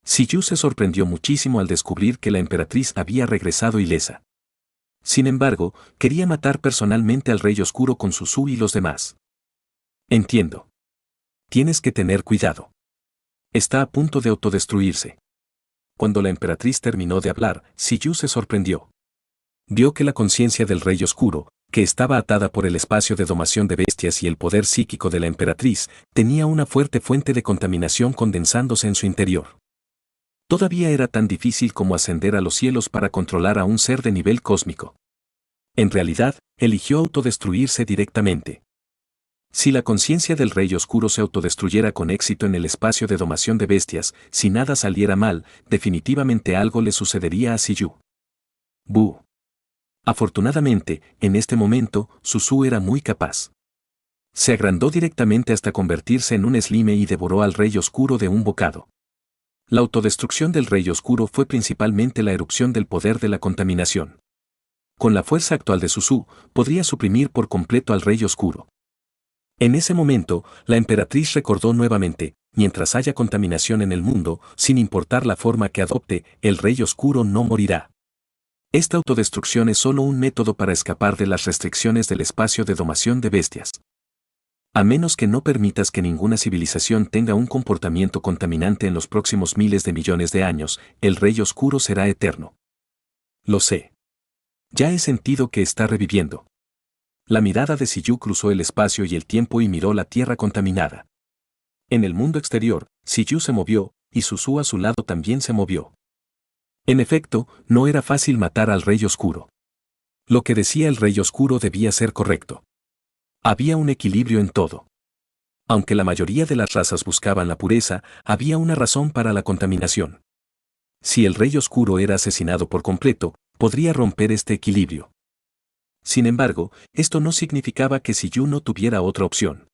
Siyu se sorprendió muchísimo al descubrir que la emperatriz había regresado ilesa. Sin embargo, quería matar personalmente al Rey Oscuro con Suzu y los demás. Entiendo. Tienes que tener cuidado. Está a punto de autodestruirse. Cuando la emperatriz terminó de hablar, Siyu se sorprendió. Vio que la conciencia del Rey Oscuro, que estaba atada por el espacio de domación de bestias y el poder psíquico de la emperatriz, tenía una fuerte fuente de contaminación condensándose en su interior. Todavía era tan difícil como ascender a los cielos para controlar a un ser de nivel cósmico. En realidad, eligió autodestruirse directamente. Si la conciencia del Rey Oscuro se autodestruyera con éxito en el espacio de domación de bestias, si nada saliera mal, definitivamente algo le sucedería a Siyu. Bu. Afortunadamente, en este momento, Suzu era muy capaz. Se agrandó directamente hasta convertirse en un slime y devoró al Rey Oscuro de un bocado. La autodestrucción del Rey Oscuro fue principalmente la erupción del poder de la contaminación. Con la fuerza actual de Suzu, podría suprimir por completo al Rey Oscuro. En ese momento, la emperatriz recordó nuevamente, mientras haya contaminación en el mundo, sin importar la forma que adopte, el Rey Oscuro no morirá. Esta autodestrucción es solo un método para escapar de las restricciones del espacio de domación de bestias. A menos que no permitas que ninguna civilización tenga un comportamiento contaminante en los próximos miles de millones de años, el Rey Oscuro será eterno. Lo sé. Ya he sentido que está reviviendo. La mirada de Siyu cruzó el espacio y el tiempo y miró la tierra contaminada. En el mundo exterior, Siyu se movió, y Suzu a su lado también se movió. En efecto, no era fácil matar al Rey Oscuro. Lo que decía el Rey Oscuro debía ser correcto. Había un equilibrio en todo. Aunque la mayoría de las razas buscaban la pureza, había una razón para la contaminación. Si el Rey Oscuro era asesinado por completo, podría romper este equilibrio. Sin embargo, esto no significaba que Siyu no tuviera otra opción.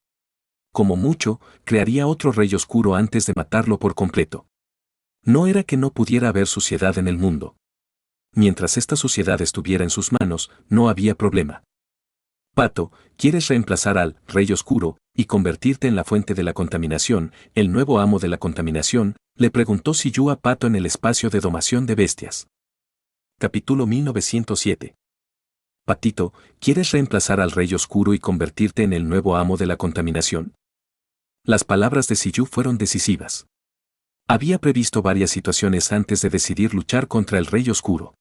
Como mucho, crearía otro Rey Oscuro antes de matarlo por completo. No era que no pudiera haber suciedad en el mundo. Mientras esta suciedad estuviera en sus manos, no había problema. Pato, ¿quieres reemplazar al Rey Oscuro y convertirte en la fuente de la contaminación, el nuevo amo de la contaminación? Le preguntó Siyu a Pato en el espacio de domación de bestias. Capítulo 1907. Patito, ¿quieres reemplazar al Rey Oscuro y convertirte en el nuevo amo de la contaminación? Las palabras de Siyu fueron decisivas. Había previsto varias situaciones antes de decidir luchar contra el Rey Oscuro.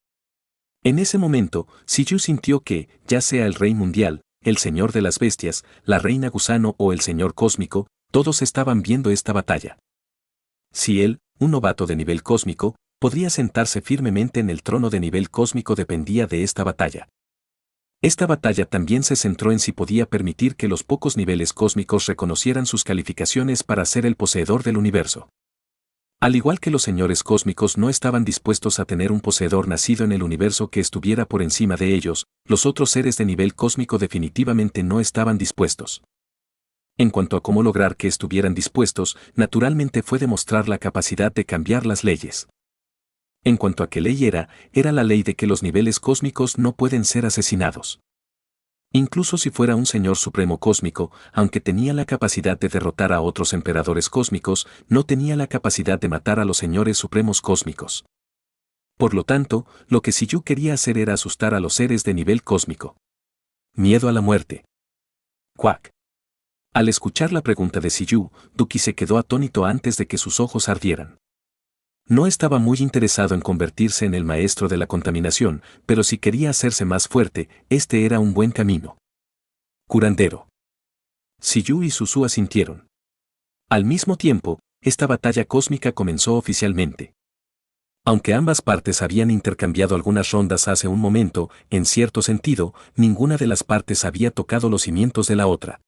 En ese momento, Siyu sintió que, ya sea el Rey Mundial, el Señor de las Bestias, la Reina Gusano o el Señor Cósmico, todos estaban viendo esta batalla. Si él, un novato de nivel cósmico, podría sentarse firmemente en el trono de nivel cósmico dependía de esta batalla. Esta batalla también se centró en si podía permitir que los pocos niveles cósmicos reconocieran sus calificaciones para ser el poseedor del universo. Al igual que los señores cósmicos no estaban dispuestos a tener un poseedor nacido en el universo que estuviera por encima de ellos, los otros seres de nivel cósmico definitivamente no estaban dispuestos. En cuanto a cómo lograr que estuvieran dispuestos, naturalmente fue demostrar la capacidad de cambiar las leyes. En cuanto a qué ley era la ley de que los niveles cósmicos no pueden ser asesinados. Incluso si fuera un señor supremo cósmico, aunque tenía la capacidad de derrotar a otros emperadores cósmicos, no tenía la capacidad de matar a los señores supremos cósmicos. Por lo tanto, lo que Siyu quería hacer era asustar a los seres de nivel cósmico. Miedo a la muerte. Quack. Al escuchar la pregunta de Siyu, Duki se quedó atónito antes de que sus ojos ardieran. No estaba muy interesado en convertirse en el maestro de la contaminación, pero si quería hacerse más fuerte, este era un buen camino. Curandero. Siyu y Suzu asintieron. Al mismo tiempo, esta batalla cósmica comenzó oficialmente. Aunque ambas partes habían intercambiado algunas rondas hace un momento, en cierto sentido, ninguna de las partes había tocado los cimientos de la otra.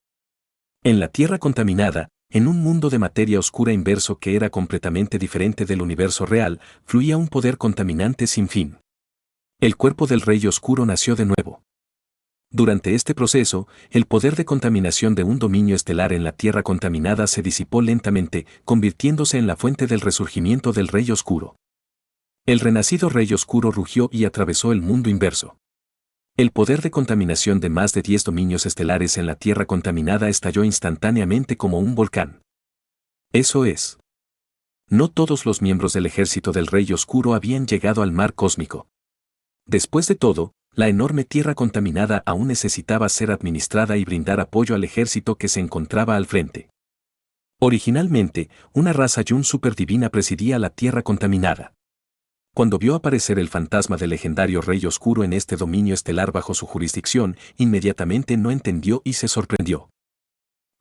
En la Tierra contaminada, en un mundo de materia oscura inverso que era completamente diferente del universo real, fluía un poder contaminante sin fin. El cuerpo del Rey Oscuro nació de nuevo. Durante este proceso, el poder de contaminación de un dominio estelar en la Tierra contaminada se disipó lentamente, convirtiéndose en la fuente del resurgimiento del Rey Oscuro. El renacido Rey Oscuro rugió y atravesó el mundo inverso. El poder de contaminación de más de 10 dominios estelares en la Tierra contaminada estalló instantáneamente como un volcán. Eso es. No todos los miembros del ejército del Rey Oscuro habían llegado al mar cósmico. Después de todo, la enorme Tierra contaminada aún necesitaba ser administrada y brindar apoyo al ejército que se encontraba al frente. Originalmente, una raza Yun superdivina presidía la Tierra contaminada. Cuando vio aparecer el fantasma del legendario Rey Oscuro en este dominio estelar bajo su jurisdicción, inmediatamente no entendió y se sorprendió.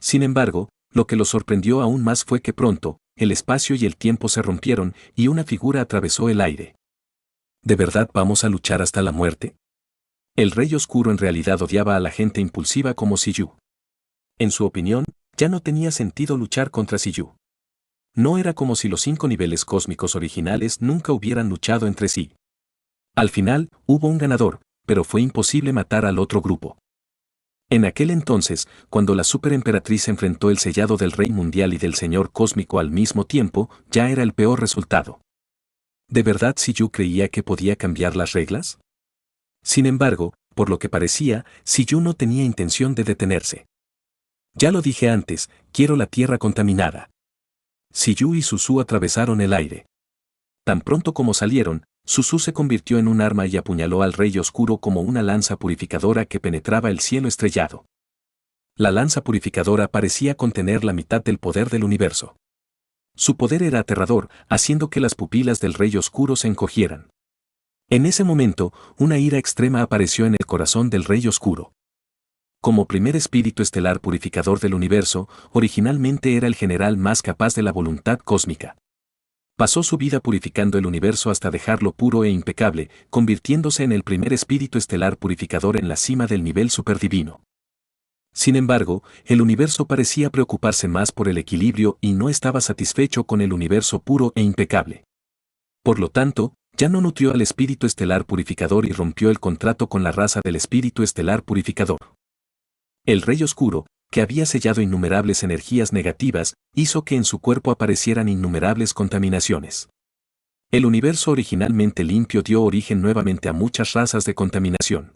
Sin embargo, lo que lo sorprendió aún más fue que pronto, el espacio y el tiempo se rompieron y una figura atravesó el aire. ¿De verdad vamos a luchar hasta la muerte? El Rey Oscuro en realidad odiaba a la gente impulsiva como Siyu. En su opinión, ya no tenía sentido luchar contra Siyu. No era como si los 5 niveles cósmicos originales nunca hubieran luchado entre sí. Al final, hubo un ganador, pero fue imposible matar al otro grupo. En aquel entonces, cuando la superemperatriz enfrentó el sellado del Rey Mundial y del Señor Cósmico al mismo tiempo, ya era el peor resultado. ¿De verdad Siyu creía que podía cambiar las reglas? Sin embargo, por lo que parecía, Siyu no tenía intención de detenerse. Ya lo dije antes, quiero la Tierra contaminada. Siyu y Suzu atravesaron el aire. Tan pronto como salieron, Suzu se convirtió en un arma y apuñaló al Rey Oscuro como una lanza purificadora que penetraba el cielo estrellado. La lanza purificadora parecía contener la mitad del poder del universo. Su poder era aterrador, haciendo que las pupilas del Rey Oscuro se encogieran. En ese momento, una ira extrema apareció en el corazón del Rey Oscuro. Como primer espíritu estelar purificador del universo, originalmente era el general más capaz de la voluntad cósmica. Pasó su vida purificando el universo hasta dejarlo puro e impecable, convirtiéndose en el primer espíritu estelar purificador en la cima del nivel superdivino. Sin embargo, el universo parecía preocuparse más por el equilibrio y no estaba satisfecho con el universo puro e impecable. Por lo tanto, ya no nutrió al espíritu estelar purificador y rompió el contrato con la raza del espíritu estelar purificador. El Rey Oscuro, que había sellado innumerables energías negativas, hizo que en su cuerpo aparecieran innumerables contaminaciones. El universo originalmente limpio dio origen nuevamente a muchas razas de contaminación.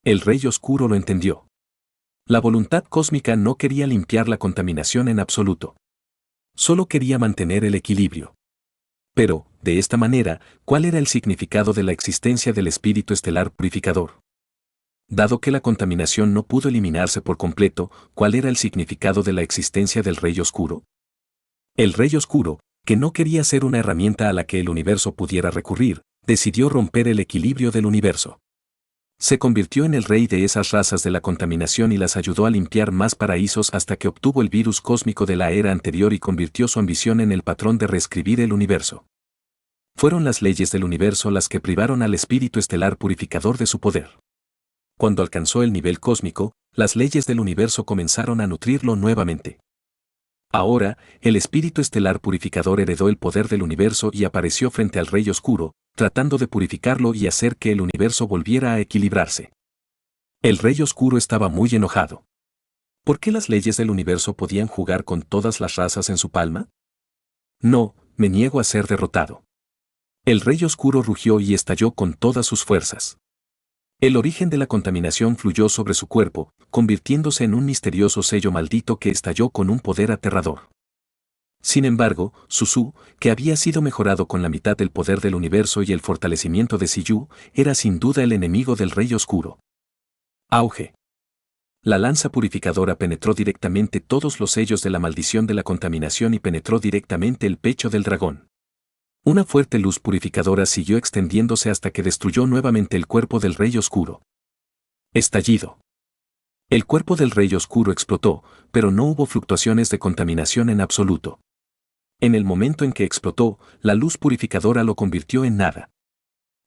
El Rey Oscuro lo entendió. La voluntad cósmica no quería limpiar la contaminación en absoluto. Solo quería mantener el equilibrio. Pero, de esta manera, ¿cuál era el significado de la existencia del espíritu estelar purificador? Dado que la contaminación no pudo eliminarse por completo, ¿cuál era el significado de la existencia del Rey Oscuro? El Rey Oscuro, que no quería ser una herramienta a la que el universo pudiera recurrir, decidió romper el equilibrio del universo. Se convirtió en el rey de esas razas de la contaminación y las ayudó a limpiar más paraísos hasta que obtuvo el virus cósmico de la era anterior y convirtió su ambición en el patrón de reescribir el universo. Fueron las leyes del universo las que privaron al espíritu estelar purificador de su poder. Cuando alcanzó el nivel cósmico, las leyes del universo comenzaron a nutrirlo nuevamente. Ahora, el espíritu estelar purificador heredó el poder del universo y apareció frente al Rey Oscuro, tratando de purificarlo y hacer que el universo volviera a equilibrarse. El Rey Oscuro estaba muy enojado. ¿Por qué las leyes del universo podían jugar con todas las razas en su palma? No, me niego a ser derrotado. El Rey Oscuro rugió y estalló con todas sus fuerzas. El origen de la contaminación fluyó sobre su cuerpo, convirtiéndose en un misterioso sello maldito que estalló con un poder aterrador. Sin embargo, Suzu, que había sido mejorado con la mitad del poder del universo y el fortalecimiento de Siyu, era sin duda el enemigo del Rey Oscuro. Auge. La lanza purificadora penetró directamente todos los sellos de la maldición de la contaminación y penetró directamente el pecho del dragón. Una fuerte luz purificadora siguió extendiéndose hasta que destruyó nuevamente el cuerpo del Rey Oscuro. Estallido. El cuerpo del Rey Oscuro explotó, pero no hubo fluctuaciones de contaminación en absoluto. En el momento en que explotó, la luz purificadora lo convirtió en nada.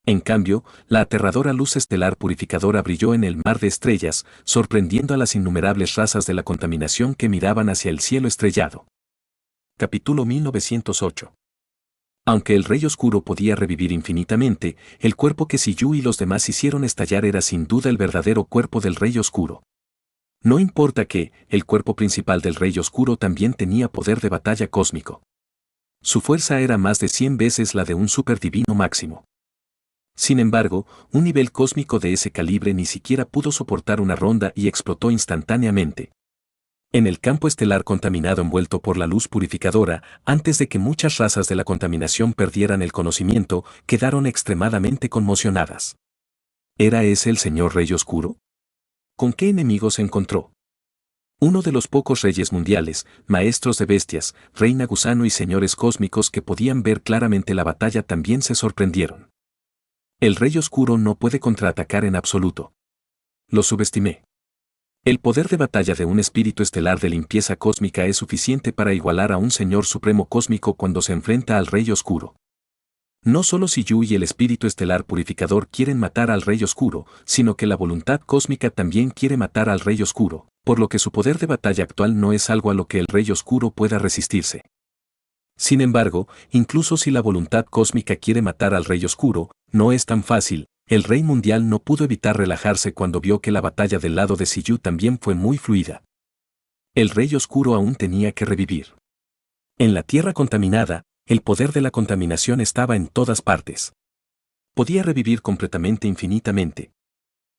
En cambio, la aterradora luz estelar purificadora brilló en el mar de estrellas, sorprendiendo a las innumerables razas de la contaminación que miraban hacia el cielo estrellado. Capítulo 1908. Aunque el Rey Oscuro podía revivir infinitamente, el cuerpo que Siyu y los demás hicieron estallar era sin duda el verdadero cuerpo del Rey Oscuro. No importa que, el cuerpo principal del Rey Oscuro también tenía poder de batalla cósmico. Su fuerza era más de 100 veces la de un superdivino máximo. Sin embargo, un nivel cósmico de ese calibre ni siquiera pudo soportar una ronda y explotó instantáneamente. En el campo estelar contaminado envuelto por la luz purificadora, antes de que muchas razas de la contaminación perdieran el conocimiento, quedaron extremadamente conmocionadas. ¿Era ese el señor Rey Oscuro? ¿Con qué enemigo se encontró? Uno de los pocos reyes mundiales, maestros de bestias, reina gusano y señores cósmicos que podían ver claramente la batalla también se sorprendieron. El Rey Oscuro no puede contraatacar en absoluto. Lo subestimé. El poder de batalla de un espíritu estelar de limpieza cósmica es suficiente para igualar a un señor supremo cósmico cuando se enfrenta al Rey Oscuro. No solo Siyu y el espíritu estelar purificador quieren matar al Rey Oscuro, sino que la voluntad cósmica también quiere matar al Rey Oscuro, por lo que su poder de batalla actual no es algo a lo que el Rey Oscuro pueda resistirse. Sin embargo, incluso si la voluntad cósmica quiere matar al Rey Oscuro, no es tan fácil. El Rey Mundial no pudo evitar relajarse cuando vio que la batalla del lado de Siyu también fue muy fluida. El Rey Oscuro aún tenía que revivir. En la tierra contaminada, el poder de la contaminación estaba en todas partes. Podía revivir completamente infinitamente.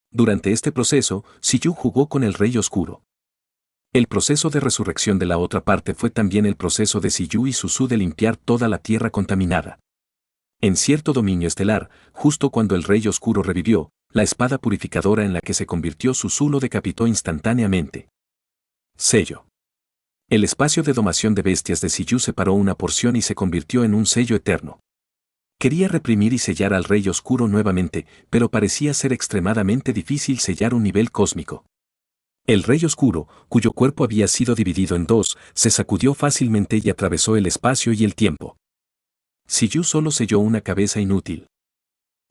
Durante este proceso, Siyu jugó con el Rey Oscuro. El proceso de resurrección de la otra parte fue también el proceso de Siyu y Suzu de limpiar toda la tierra contaminada. En cierto dominio estelar, justo cuando el Rey Oscuro revivió, la espada purificadora en la que se convirtió Suzu lo decapitó instantáneamente. Sello. El espacio de domación de bestias de Siyu separó una porción y se convirtió en un sello eterno. Quería reprimir y sellar al Rey Oscuro nuevamente, pero parecía ser extremadamente difícil sellar un nivel cósmico. El Rey Oscuro, cuyo cuerpo había sido dividido en dos, se sacudió fácilmente y atravesó el espacio y el tiempo. Siyu solo selló una cabeza inútil.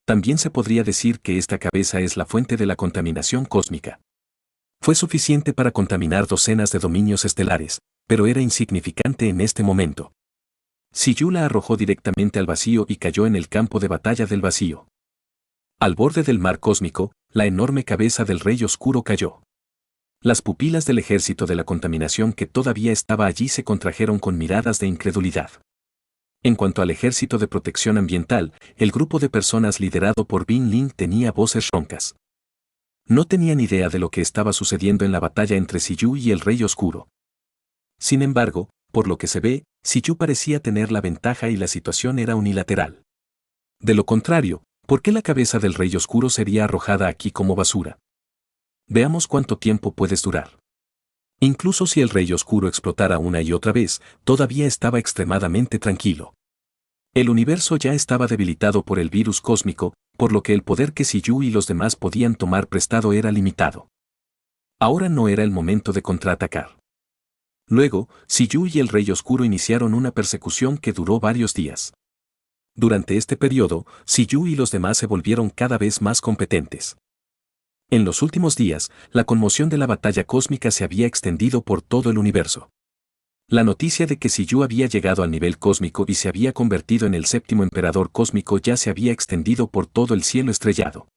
También se podría decir que esta cabeza es la fuente de la contaminación cósmica. Fue suficiente para contaminar docenas de dominios estelares, pero era insignificante en este momento. Siyu la arrojó directamente al vacío y cayó en el campo de batalla del vacío. Al borde del mar cósmico, la enorme cabeza del Rey Oscuro cayó. Las pupilas del ejército de la contaminación que todavía estaba allí se contrajeron con miradas de incredulidad. En cuanto al ejército de protección ambiental, el grupo de personas liderado por Bin Ling tenía voces roncas. No tenían idea de lo que estaba sucediendo en la batalla entre Siyu y el Rey Oscuro. Sin embargo, por lo que se ve, Siyu parecía tener la ventaja y la situación era unilateral. De lo contrario, ¿por qué la cabeza del Rey Oscuro sería arrojada aquí como basura? Veamos cuánto tiempo puedes durar. Incluso si el Rey Oscuro explotara una y otra vez, todavía estaba extremadamente tranquilo. El universo ya estaba debilitado por el virus cósmico, por lo que el poder que Siyu y los demás podían tomar prestado era limitado. Ahora no era el momento de contraatacar. Luego, Siyu y el Rey Oscuro iniciaron una persecución que duró varios días. Durante este periodo, Siyu y los demás se volvieron cada vez más competentes. En los últimos días, la conmoción de la batalla cósmica se había extendido por todo el universo. La noticia de que Siyu había llegado al nivel cósmico y se había convertido en el séptimo emperador cósmico ya se había extendido por todo el cielo estrellado.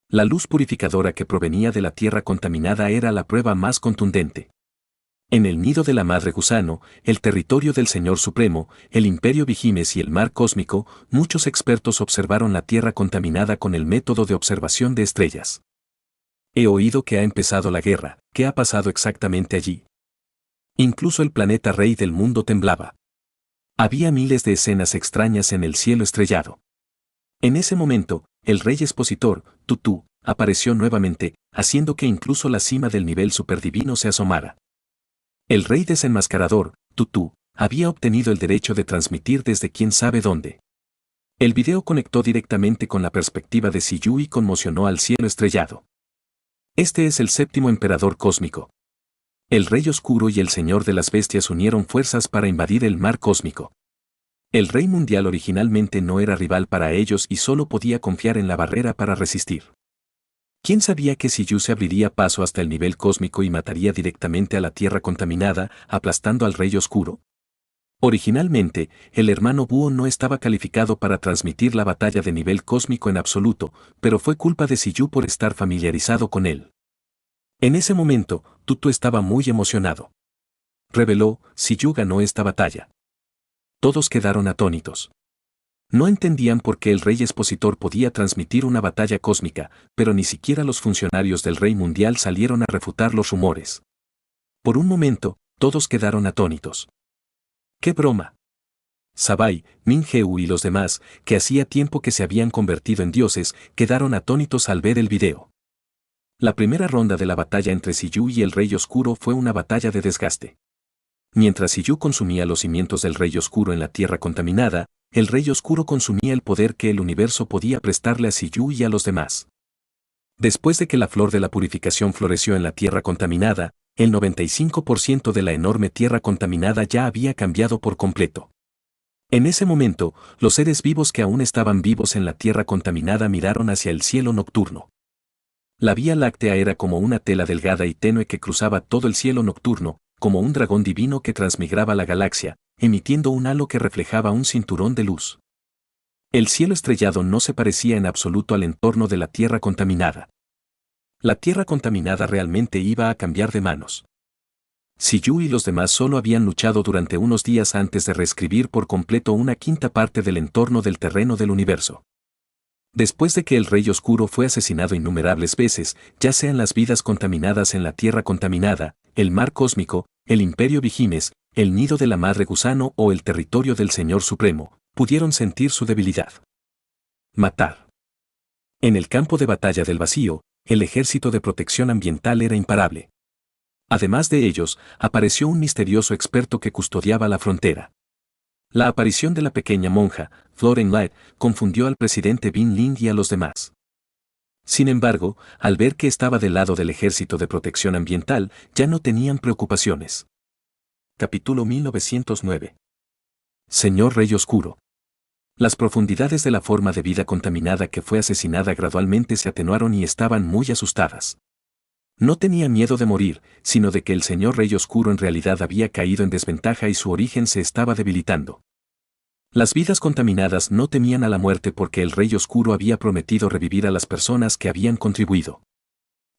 La luz purificadora que provenía de la tierra contaminada era la prueba más contundente. En el nido de la madre gusano, el territorio del Señor Supremo, el Imperio Vigimes y el mar cósmico, muchos expertos observaron la Tierra contaminada con el método de observación de estrellas. He oído que ha empezado la guerra. ¿Qué ha pasado exactamente allí? Incluso el planeta rey del mundo temblaba. Había miles de escenas extrañas en el cielo estrellado. En ese momento, el rey expositor, Tutú, apareció nuevamente, haciendo que incluso la cima del nivel superdivino se asomara. El rey desenmascarador, Tutú, había obtenido el derecho de transmitir desde quién sabe dónde. El video conectó directamente con la perspectiva de Siyu y conmocionó al cielo estrellado. Este es el séptimo emperador cósmico. El rey oscuro y el señor de las bestias unieron fuerzas para invadir el mar cósmico. El rey mundial originalmente no era rival para ellos y solo podía confiar en la barrera para resistir. ¿Quién sabía que Siyu se abriría paso hasta el nivel cósmico y mataría directamente a la tierra contaminada, aplastando al rey oscuro? Originalmente, el hermano Búho no estaba calificado para transmitir la batalla de nivel cósmico en absoluto, pero fue culpa de Siyu por estar familiarizado con él. En ese momento, Tutu estaba muy emocionado. Reveló, Siyu ganó esta batalla. Todos quedaron atónitos. No entendían por qué el rey expositor podía transmitir una batalla cósmica, pero ni siquiera los funcionarios del rey mundial salieron a refutar los rumores. Por un momento, todos quedaron atónitos. ¡Qué broma! Sabai, Minheu y los demás, que hacía tiempo que se habían convertido en dioses, quedaron atónitos al ver el video. La primera ronda de la batalla entre Siyu y el Rey Oscuro fue una batalla de desgaste. Mientras Siyu consumía los cimientos del Rey Oscuro en la tierra contaminada, el Rey Oscuro consumía el poder que el universo podía prestarle a Siyu y a los demás. Después de que la flor de la purificación floreció en la tierra contaminada, el 95% de la enorme tierra contaminada ya había cambiado por completo. En ese momento, los seres vivos que aún estaban vivos en la tierra contaminada miraron hacia el cielo nocturno. La Vía Láctea era como una tela delgada y tenue que cruzaba todo el cielo nocturno, como un dragón divino que transmigraba la galaxia, emitiendo un halo que reflejaba un cinturón de luz. El cielo estrellado no se parecía en absoluto al entorno de la tierra contaminada. La tierra contaminada realmente iba a cambiar de manos. Siyu y los demás solo habían luchado durante unos días antes de reescribir por completo una quinta parte del entorno del terreno del universo. Después de que el Rey Oscuro fue asesinado innumerables veces, ya sean las vidas contaminadas en la tierra contaminada, el mar cósmico, el Imperio Vigimes, el nido de la madre gusano o el territorio del Señor Supremo, pudieron sentir su debilidad. Matar. En el campo de batalla del vacío, el ejército de protección ambiental era imparable. Además de ellos, apareció un misterioso experto que custodiaba la frontera. La aparición de la pequeña monja, Florence Light, confundió al presidente Bin Ling y a los demás. Sin embargo, al ver que estaba del lado del ejército de protección ambiental, ya no tenían preocupaciones. Capítulo 1909. Señor Rey Oscuro. Las profundidades de la forma de vida contaminada que fue asesinada gradualmente se atenuaron y estaban muy asustadas. No tenía miedo de morir, sino de que el señor Rey Oscuro en realidad había caído en desventaja y su origen se estaba debilitando. Las vidas contaminadas no temían a la muerte porque el Rey Oscuro había prometido revivir a las personas que habían contribuido.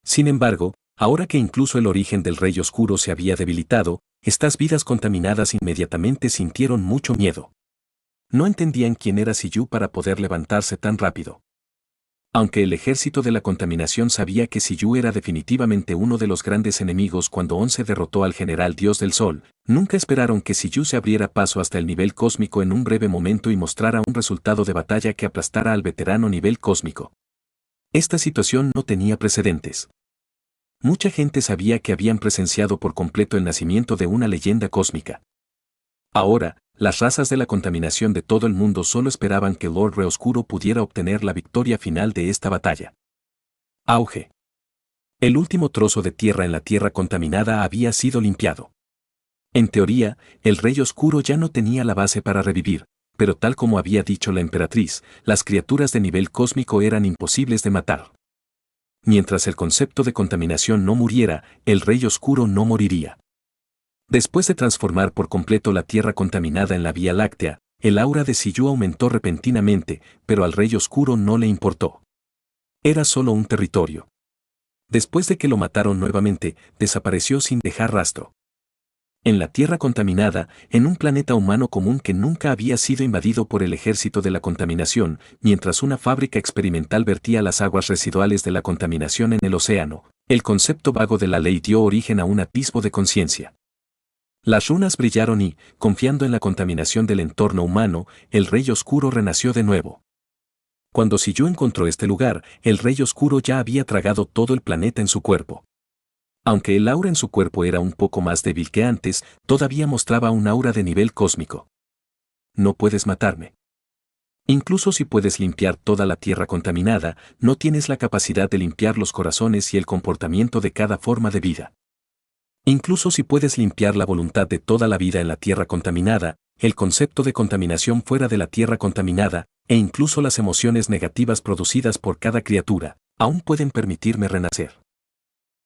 Sin embargo, ahora que incluso el origen del Rey Oscuro se había debilitado, estas vidas contaminadas inmediatamente sintieron mucho miedo. No entendían quién era Siyu para poder levantarse tan rápido. Aunque el ejército de la contaminación sabía que Siyu era definitivamente uno de los grandes enemigos cuando Once derrotó al general Dios del Sol, nunca esperaron que Siyu se abriera paso hasta el nivel cósmico en un breve momento y mostrara un resultado de batalla que aplastara al veterano nivel cósmico. Esta situación no tenía precedentes. Mucha gente sabía que habían presenciado por completo el nacimiento de una leyenda cósmica. Ahora, las razas de la contaminación de todo el mundo solo esperaban que Lord Re Oscuro pudiera obtener la victoria final de esta batalla. Auge. El último trozo de tierra en la tierra contaminada había sido limpiado. En teoría, el Rey Oscuro ya no tenía la base para revivir, pero tal como había dicho la emperatriz, las criaturas de nivel cósmico eran imposibles de matar. Mientras el concepto de contaminación no muriera, el Rey Oscuro no moriría. Después de transformar por completo la tierra contaminada en la Vía Láctea, el aura de Siyu aumentó repentinamente, pero al Rey Oscuro no le importó. Era solo un territorio. Después de que lo mataron nuevamente, desapareció sin dejar rastro. En la Tierra contaminada, en un planeta humano común que nunca había sido invadido por el ejército de la contaminación, mientras una fábrica experimental vertía las aguas residuales de la contaminación en el océano, el concepto vago de la ley dio origen a un atisbo de conciencia. Las runas brillaron y, confiando en la contaminación del entorno humano, el Rey Oscuro renació de nuevo. Cuando Siyu encontró este lugar, el Rey Oscuro ya había tragado todo el planeta en su cuerpo. Aunque el aura en su cuerpo era un poco más débil que antes, todavía mostraba un aura de nivel cósmico. No puedes matarme. Incluso si puedes limpiar toda la tierra contaminada, no tienes la capacidad de limpiar los corazones y el comportamiento de cada forma de vida. Incluso si puedes limpiar la voluntad de toda la vida en la tierra contaminada, el concepto de contaminación fuera de la tierra contaminada, e incluso las emociones negativas producidas por cada criatura, aún pueden permitirme renacer.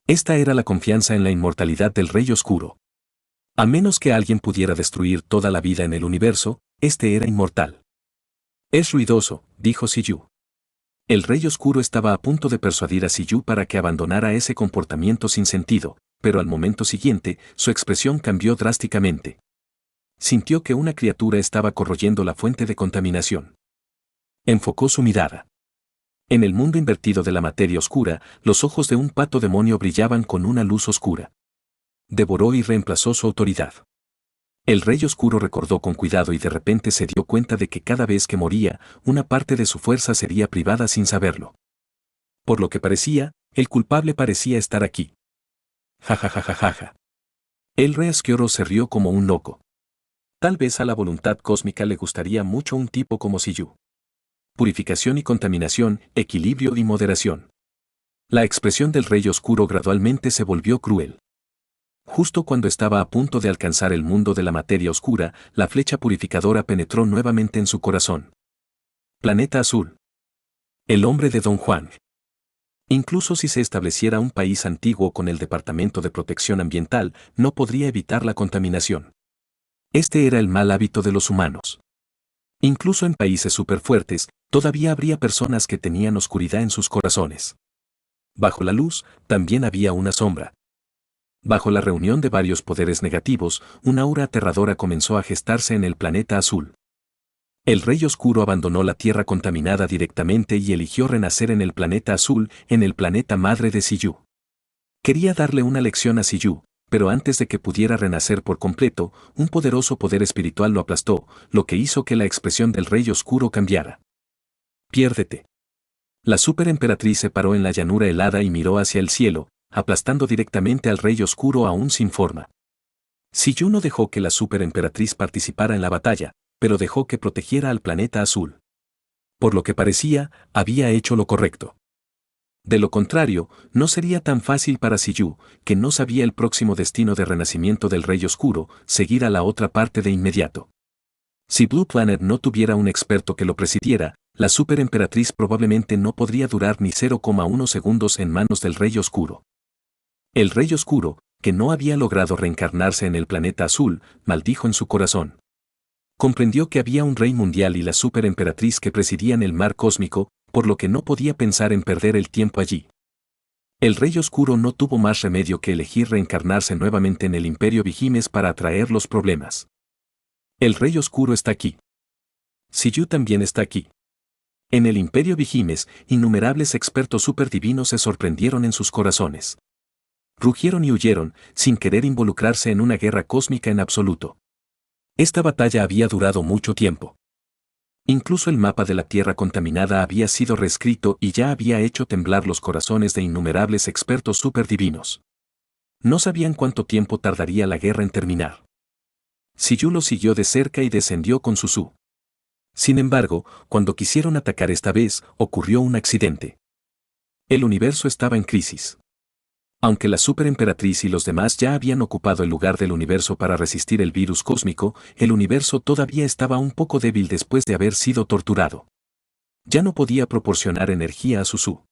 Esta era la confianza en la inmortalidad del Rey Oscuro. A menos que alguien pudiera destruir toda la vida en el universo, este era inmortal. Es ruidoso, dijo Siyu. El Rey Oscuro estaba a punto de persuadir a Siyu para que abandonara ese comportamiento sin sentido, pero al momento siguiente, su expresión cambió drásticamente. Sintió que una criatura estaba corroyendo la fuente de contaminación. Enfocó su mirada. En el mundo invertido de la materia oscura, los ojos de un pato demonio brillaban con una luz oscura. Devoró y reemplazó su autoridad. El Rey Oscuro recordó con cuidado y de repente se dio cuenta de que cada vez que moría, una parte de su fuerza sería privada sin saberlo. Por lo que parecía, el culpable parecía estar aquí. Ja ja ja ja ja ja. El Rey Oscuro se rió como un loco. Tal vez a la voluntad cósmica le gustaría mucho un tipo como Siyu. Purificación y contaminación, equilibrio y moderación. La expresión del Rey Oscuro gradualmente se volvió cruel. Justo cuando estaba a punto de alcanzar el mundo de la materia oscura, la flecha purificadora penetró nuevamente en su corazón. Planeta Azul. El hombre de Don Juan. Incluso si se estableciera un país antiguo con el Departamento de Protección Ambiental, no podría evitar la contaminación. Este era el mal hábito de los humanos. Incluso en países superfuertes, todavía habría personas que tenían oscuridad en sus corazones. Bajo la luz, también había una sombra. Bajo la reunión de varios poderes negativos, una aura aterradora comenzó a gestarse en el planeta azul. El Rey Oscuro abandonó la Tierra contaminada directamente y eligió renacer en el planeta azul, en el planeta madre de Siyu. Quería darle una lección a Siyu, pero antes de que pudiera renacer por completo, un poderoso poder espiritual lo aplastó, lo que hizo que la expresión del Rey Oscuro cambiara. Piérdete. La superemperatriz se paró en la llanura helada y miró hacia el cielo, aplastando directamente al Rey Oscuro aún sin forma. Siyu no dejó que la superemperatriz participara en la batalla, pero dejó que protegiera al planeta azul. Por lo que parecía, había hecho lo correcto. De lo contrario, no sería tan fácil para Siyu, que no sabía el próximo destino de renacimiento del Rey Oscuro, seguir a la otra parte de inmediato. Si Blue Planet no tuviera un experto que lo presidiera, la superemperatriz probablemente no podría durar ni 0,1 segundos en manos del Rey Oscuro. El Rey Oscuro, que no había logrado reencarnarse en el planeta azul, maldijo en su corazón. Comprendió que había un rey mundial y la superemperatriz que presidían el mar cósmico, por lo que no podía pensar en perder el tiempo allí. El Rey Oscuro no tuvo más remedio que elegir reencarnarse nuevamente en el Imperio Vigimes para atraer los problemas. El Rey Oscuro está aquí. Siyu también está aquí. En el Imperio Vigimes, innumerables expertos superdivinos se sorprendieron en sus corazones. Rugieron y huyeron, sin querer involucrarse en una guerra cósmica en absoluto. Esta batalla había durado mucho tiempo. Incluso el mapa de la Tierra contaminada había sido reescrito y ya había hecho temblar los corazones de innumerables expertos superdivinos. No sabían cuánto tiempo tardaría la guerra en terminar. Siyu lo siguió de cerca y descendió con Suzu. Sin embargo, cuando quisieron atacar esta vez, ocurrió un accidente. El universo estaba en crisis. Aunque la superemperatriz y los demás ya habían ocupado el lugar del universo para resistir el virus cósmico, el universo todavía estaba un poco débil después de haber sido torturado. Ya no podía proporcionar energía a Suzu.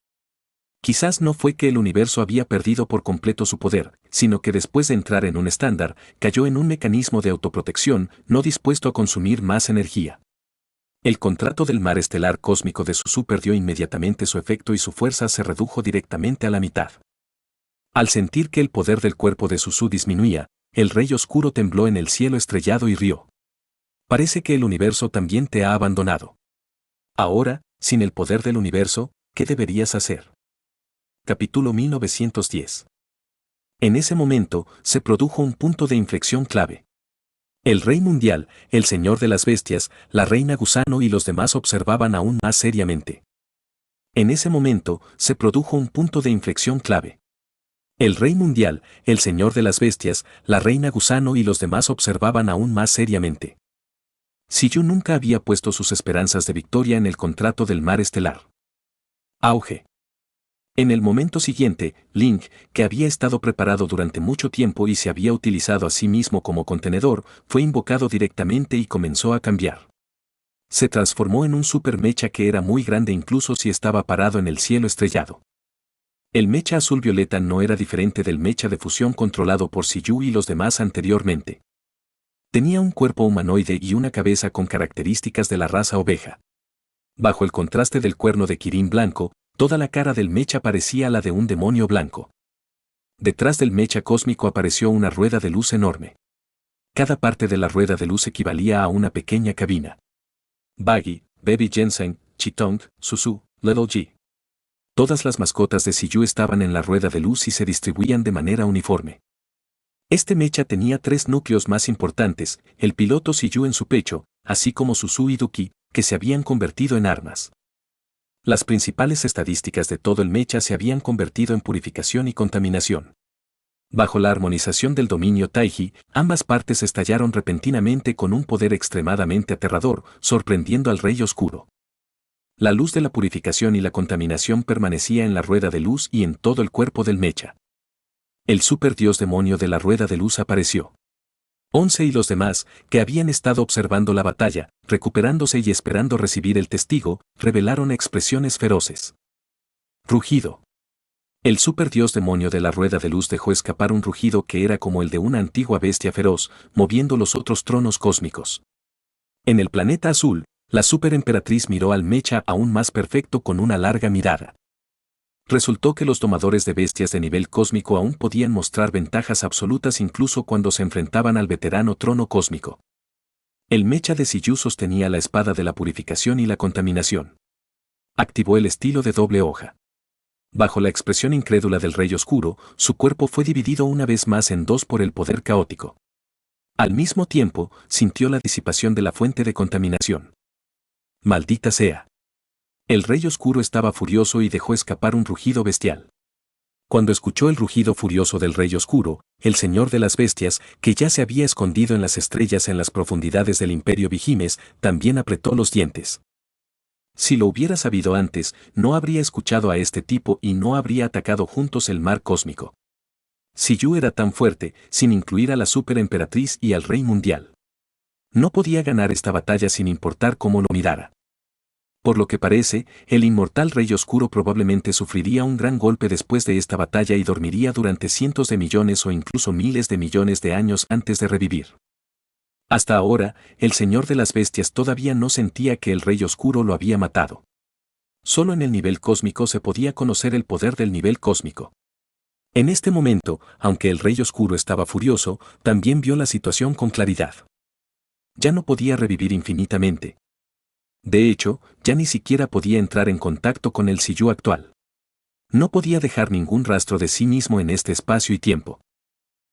Quizás no fue que el universo había perdido por completo su poder, sino que después de entrar en un estándar, cayó en un mecanismo de autoprotección, no dispuesto a consumir más energía. El contrato del mar estelar cósmico de Suzu perdió inmediatamente su efecto y su fuerza se redujo directamente a la mitad. Al sentir que el poder del cuerpo de Suzu disminuía, el Rey Oscuro tembló en el cielo estrellado y rió. Parece que el universo también te ha abandonado. Ahora, sin el poder del universo, ¿qué deberías hacer? Capítulo 1910. En ese momento, se produjo un punto de inflexión clave. El Rey Mundial, el Señor de las Bestias, la Reina Gusano y los demás observaban aún más seriamente. En ese momento, se produjo un punto de inflexión clave. El Rey Mundial, el Señor de las Bestias, la Reina Gusano y los demás observaban aún más seriamente. Siyu nunca había puesto sus esperanzas de victoria en el contrato del mar estelar. Auge. En el momento siguiente, Link, que había estado preparado durante mucho tiempo y se había utilizado a sí mismo como contenedor, fue invocado directamente y comenzó a cambiar. Se transformó en un super mecha que era muy grande incluso si estaba parado en el cielo estrellado. El mecha azul violeta no era diferente del mecha de fusión controlado por Siyu y los demás anteriormente. Tenía un cuerpo humanoide y una cabeza con características de la raza oveja. Bajo el contraste del cuerno de Kirin blanco, toda la cara del mecha parecía la de un demonio blanco. Detrás del mecha cósmico apareció una rueda de luz enorme. Cada parte de la rueda de luz equivalía a una pequeña cabina. Baggy, Baby Jensen, Chitong, Susu, Little G. Todas las mascotas de Siyu estaban en la rueda de luz y se distribuían de manera uniforme. Este mecha tenía 3 núcleos más importantes, el piloto Siyu en su pecho, así como Susu y Duki, que se habían convertido en armas. Las principales estadísticas de todo el mecha se habían convertido en purificación y contaminación. Bajo la armonización del dominio Taiji, ambas partes estallaron repentinamente con un poder extremadamente aterrador, sorprendiendo al Rey Oscuro. La luz de la purificación y la contaminación permanecía en la rueda de luz y en todo el cuerpo del mecha. El super dios demonio de la rueda de luz apareció. 11 y los demás, que habían estado observando la batalla, recuperándose y esperando recibir el testigo, revelaron expresiones feroces. Rugido. El super dios demonio de la rueda de luz dejó escapar un rugido que era como el de una antigua bestia feroz, moviendo los otros tronos cósmicos. En el planeta azul, la superemperatriz miró al mecha aún más perfecto con una larga mirada. Resultó que los domadores de bestias de nivel cósmico aún podían mostrar ventajas absolutas incluso cuando se enfrentaban al veterano trono cósmico. El mecha de Siyu sostenía la espada de la purificación y la contaminación. Activó el estilo de doble hoja. Bajo la expresión incrédula del Rey Oscuro, su cuerpo fue dividido una vez más en 2 por el poder caótico. Al mismo tiempo, sintió la disipación de la fuente de contaminación. ¡Maldita sea! El Rey Oscuro estaba furioso y dejó escapar un rugido bestial. Cuando escuchó el rugido furioso del Rey Oscuro, el Señor de las Bestias, que ya se había escondido en las estrellas en las profundidades del Imperio Vigimes, también apretó los dientes. Si lo hubiera sabido antes, no habría escuchado a este tipo y no habría atacado juntos el mar cósmico. Siyu era tan fuerte, sin incluir a la superemperatriz y al Rey Mundial. No podía ganar esta batalla sin importar cómo lo mirara. Por lo que parece, el inmortal Rey Oscuro probablemente sufriría un gran golpe después de esta batalla y dormiría durante cientos de millones o incluso miles de millones de años antes de revivir. Hasta ahora, el Señor de las Bestias todavía no sentía que el Rey Oscuro lo había matado. Solo en el nivel cósmico se podía conocer el poder del nivel cósmico. En este momento, aunque el Rey Oscuro estaba furioso, también vio la situación con claridad. Ya no podía revivir infinitamente. De hecho, ya ni siquiera podía entrar en contacto con el Siyu actual. No podía dejar ningún rastro de sí mismo en este espacio y tiempo.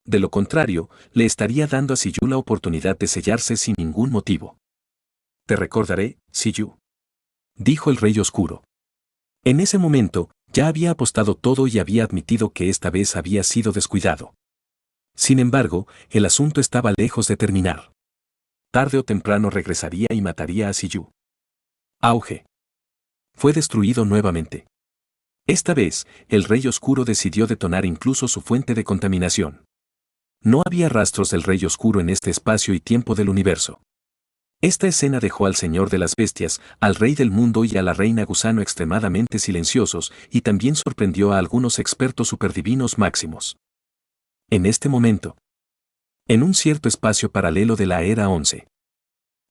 De lo contrario, le estaría dando a Siyu la oportunidad de sellarse sin ningún motivo. Te recordaré, Siyu, dijo el Rey Oscuro. En ese momento, ya había apostado todo y había admitido que esta vez había sido descuidado. Sin embargo, el asunto estaba lejos de terminar. Tarde o temprano regresaría y mataría a Siyu. Auge. Fue destruido nuevamente. Esta vez, el Rey Oscuro decidió detonar incluso su fuente de contaminación. No había rastros del Rey Oscuro en este espacio y tiempo del universo. Esta escena dejó al Señor de las Bestias, al Rey del Mundo y a la Reina Gusano extremadamente silenciosos y también sorprendió a algunos expertos superdivinos máximos. En este momento, en un cierto espacio paralelo de la Era 11,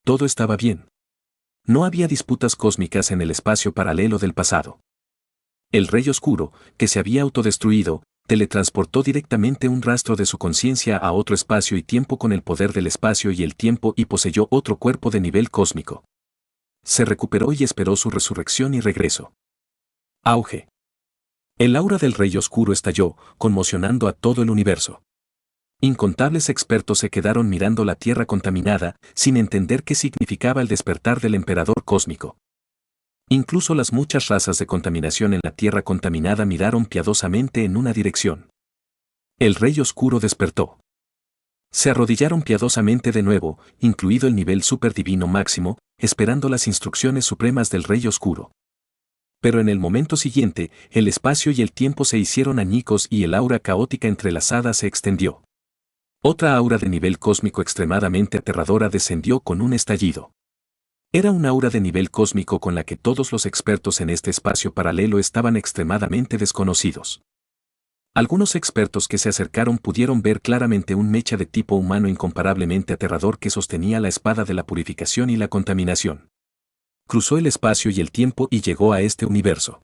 todo estaba bien. No había disputas cósmicas en el espacio paralelo del pasado. El Rey Oscuro, que se había autodestruido, teletransportó directamente un rastro de su conciencia a otro espacio y tiempo con el poder del espacio y el tiempo y poseyó otro cuerpo de nivel cósmico. Se recuperó y esperó su resurrección y regreso. Auge. El aura del Rey Oscuro estalló, conmocionando a todo el universo. Incontables expertos se quedaron mirando la Tierra contaminada, sin entender qué significaba el despertar del emperador cósmico. Incluso las muchas razas de contaminación en la Tierra contaminada miraron piadosamente en una dirección. El Rey Oscuro despertó. Se arrodillaron piadosamente de nuevo, incluido el nivel superdivino máximo, esperando las instrucciones supremas del Rey Oscuro. Pero en el momento siguiente, el espacio y el tiempo se hicieron añicos y el aura caótica entrelazada se extendió. Otra aura de nivel cósmico extremadamente aterradora descendió con un estallido. Era un aura de nivel cósmico con la que todos los expertos en este espacio paralelo estaban extremadamente desconocidos. Algunos expertos que se acercaron pudieron ver claramente un mecha de tipo humano incomparablemente aterrador que sostenía la espada de la purificación y la contaminación. Cruzó el espacio y el tiempo y llegó a este universo.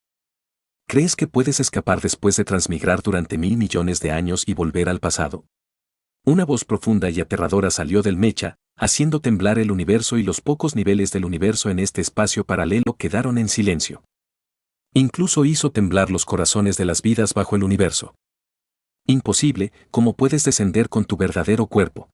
¿Crees que puedes escapar después de transmigrar durante 1000 millones de años y volver al pasado? Una voz profunda y aterradora salió del mecha, haciendo temblar el universo y los pocos niveles del universo en este espacio paralelo quedaron en silencio. Incluso hizo temblar los corazones de las vidas bajo el universo. Imposible, ¿cómo puedes descender con tu verdadero cuerpo?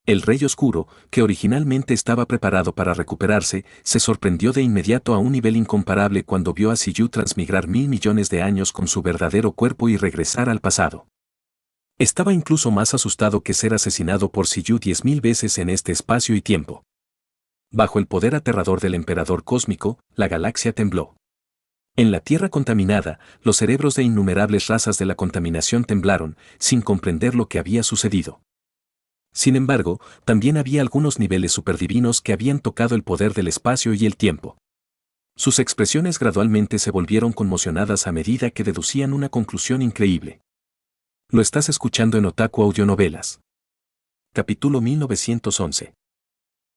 El Rey Oscuro, que originalmente estaba preparado para recuperarse, se sorprendió de inmediato a un nivel incomparable cuando vio a Siyu transmigrar 1000 millones de años con su verdadero cuerpo y regresar al pasado. Estaba incluso más asustado que ser asesinado por Siyu 10.000 veces en este espacio y tiempo. Bajo el poder aterrador del emperador cósmico, la galaxia tembló. En la Tierra contaminada, los cerebros de innumerables razas de la contaminación temblaron, sin comprender lo que había sucedido. Sin embargo, también había algunos niveles superdivinos que habían tocado el poder del espacio y el tiempo. Sus expresiones gradualmente se volvieron conmocionadas a medida que deducían una conclusión increíble. Lo estás escuchando en Otaku Audionovelas. Capítulo 1911.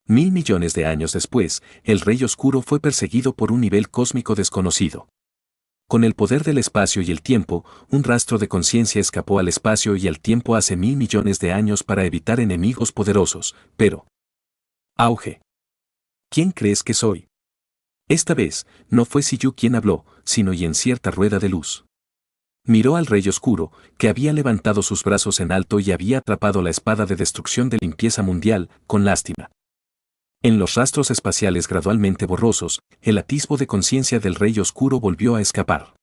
1000 millones de años después, el Rey Oscuro fue perseguido por un nivel cósmico desconocido. Con el poder del espacio y el tiempo, un rastro de conciencia escapó al espacio y al tiempo hace 1000 millones de años para evitar enemigos poderosos, pero... Auge. ¿Quién crees que soy? Esta vez, no fue Siyu quien habló, sino y en cierta rueda de luz. Miró al Rey Oscuro, que había levantado sus brazos en alto y había atrapado la espada de destrucción de limpieza mundial, con lástima. En los rastros espaciales gradualmente borrosos, el atisbo de conciencia del Rey Oscuro volvió a escapar.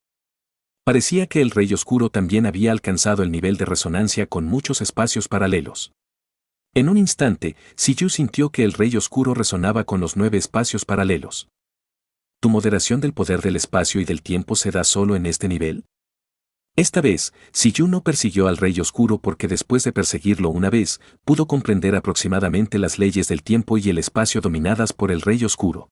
Parecía que el Rey Oscuro también había alcanzado el nivel de resonancia con muchos espacios paralelos. En un instante, Siyu sintió que el Rey Oscuro resonaba con los 9 espacios paralelos. ¿Tu moderación del poder del espacio y del tiempo se da solo en este nivel? Esta vez, Siyu no persiguió al Rey Oscuro porque después de perseguirlo una vez, pudo comprender aproximadamente las leyes del tiempo y el espacio dominadas por el Rey Oscuro.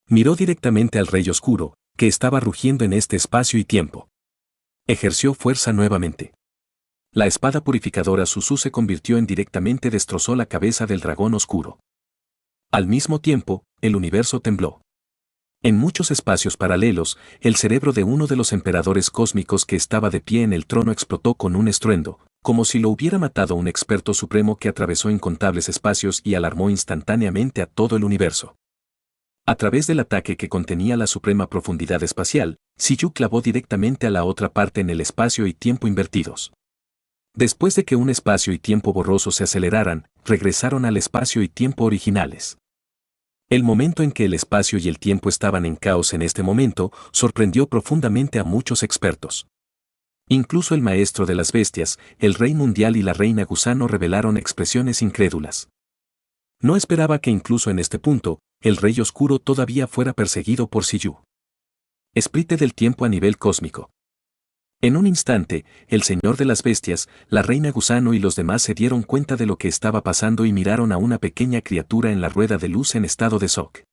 Miró directamente al Rey Oscuro, que estaba rugiendo en este espacio y tiempo. Ejerció fuerza nuevamente. La espada purificadora Suzu se convirtió en directamente destrozó la cabeza del dragón oscuro. Al mismo tiempo, el universo tembló. En muchos espacios paralelos, el cerebro de uno de los emperadores cósmicos que estaba de pie en el trono explotó con un estruendo, como si lo hubiera matado un experto supremo que atravesó incontables espacios y alarmó instantáneamente a todo el universo. A través del ataque que contenía la suprema profundidad espacial, Siyu clavó directamente a la otra parte en el espacio y tiempo invertidos. Después de que un espacio y tiempo borrosos se aceleraran, regresaron al espacio y tiempo originales. El momento en que el espacio y el tiempo estaban en caos en este momento, sorprendió profundamente a muchos expertos. Incluso el maestro de las bestias, el rey mundial y la reina gusano revelaron expresiones incrédulas. No esperaba que incluso en este punto, el Rey Oscuro todavía fuera perseguido por Siyu. Esprite del tiempo a nivel cósmico. En un instante, el señor de las bestias, la reina gusano y los demás se dieron cuenta de lo que estaba pasando y miraron a una pequeña criatura en la rueda de luz en estado de shock.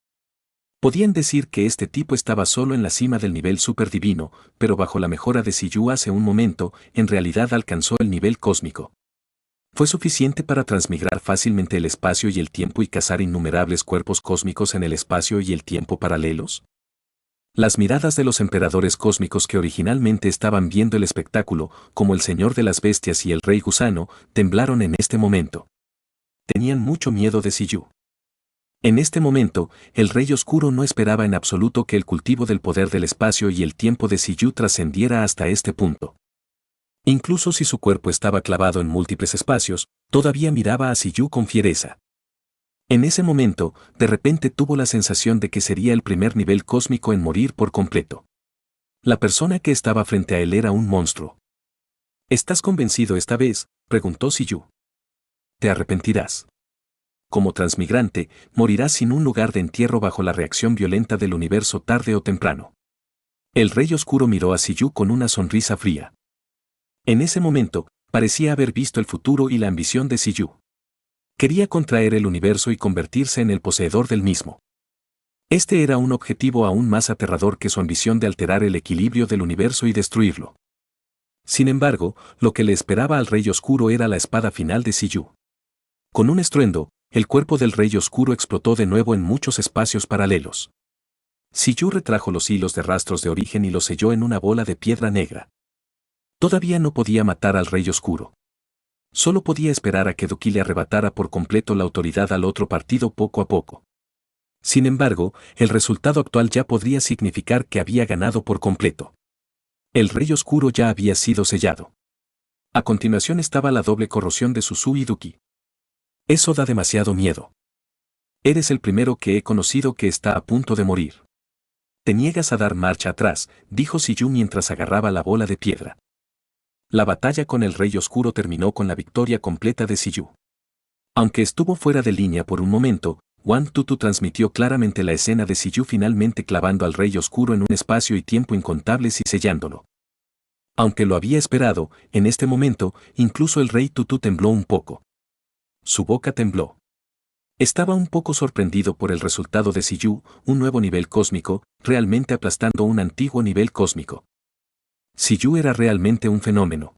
Podían decir que este tipo estaba solo en la cima del nivel superdivino, pero bajo la mejora de Siyu hace un momento, en realidad alcanzó el nivel cósmico. ¿Fue suficiente para transmigrar fácilmente el espacio y el tiempo y cazar innumerables cuerpos cósmicos en el espacio y el tiempo paralelos? Las miradas de los emperadores cósmicos que originalmente estaban viendo el espectáculo, como el Señor de las Bestias y el Rey Gusano, temblaron en este momento. Tenían mucho miedo de Siyu. En este momento, el Rey Oscuro no esperaba en absoluto que el cultivo del poder del espacio y el tiempo de Siyu trascendiera hasta este punto. Incluso si su cuerpo estaba clavado en múltiples espacios, todavía miraba a Siyu con fiereza. En ese momento, de repente tuvo la sensación de que sería el primer nivel cósmico en morir por completo. La persona que estaba frente a él era un monstruo. ¿Estás convencido esta vez?, preguntó Siyu. Te arrepentirás. Como transmigrante, morirás sin un lugar de entierro bajo la reacción violenta del universo tarde o temprano. El Rey Oscuro miró a Siyu con una sonrisa fría. En ese momento, parecía haber visto el futuro y la ambición de Siyu. Quería contraer el universo y convertirse en el poseedor del mismo. Este era un objetivo aún más aterrador que su ambición de alterar el equilibrio del universo y destruirlo. Sin embargo, lo que le esperaba al Rey Oscuro era la espada final de Siyu. Con un estruendo, el cuerpo del Rey Oscuro explotó de nuevo en muchos espacios paralelos. Siyu retrajo los hilos de rastros de origen y los selló en una bola de piedra negra. Todavía no podía matar al Rey Oscuro. Solo podía esperar a que Duki le arrebatara por completo la autoridad al otro partido poco a poco. Sin embargo, el resultado actual ya podría significar que había ganado por completo. El Rey Oscuro ya había sido sellado. A continuación estaba la doble corrosión de Suzu y Duki. Eso da demasiado miedo. Eres el primero que he conocido que está a punto de morir. Te niegas a dar marcha atrás, dijo Siyu mientras agarraba la bola de piedra. La batalla con el Rey Oscuro terminó con la victoria completa de Siyu. Aunque estuvo fuera de línea por un momento, Wang Tutu transmitió claramente la escena de Siyu finalmente clavando al Rey Oscuro en un espacio y tiempo incontables y sellándolo. Aunque lo había esperado, en este momento, incluso el Rey Tutu tembló un poco. Su boca tembló. Estaba un poco sorprendido por el resultado de Siyu, un nuevo nivel cósmico, realmente aplastando un antiguo nivel cósmico. Siyu era realmente un fenómeno.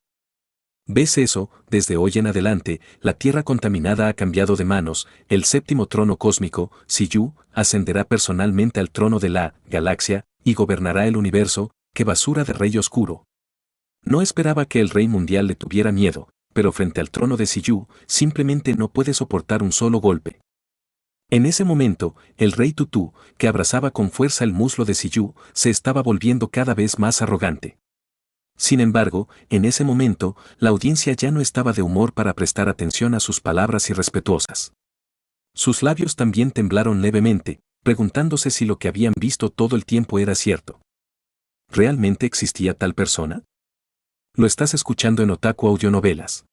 ¿Ves eso? Desde hoy en adelante, la Tierra contaminada ha cambiado de manos, el séptimo trono cósmico, Siyu, ascenderá personalmente al trono de la galaxia, y gobernará el universo. ¡Qué basura de Rey Oscuro! No esperaba que el Rey Mundial le tuviera miedo, pero frente al trono de Siyu, simplemente no puede soportar un solo golpe. En ese momento, el Rey Tutu, que abrazaba con fuerza el muslo de Siyu, se estaba volviendo cada vez más arrogante. Sin embargo, en ese momento, la audiencia ya no estaba de humor para prestar atención a sus palabras irrespetuosas. Sus labios también temblaron levemente, preguntándose si lo que habían visto todo el tiempo era cierto. ¿Realmente existía tal persona? Lo estás escuchando en Otaku Audionovelas.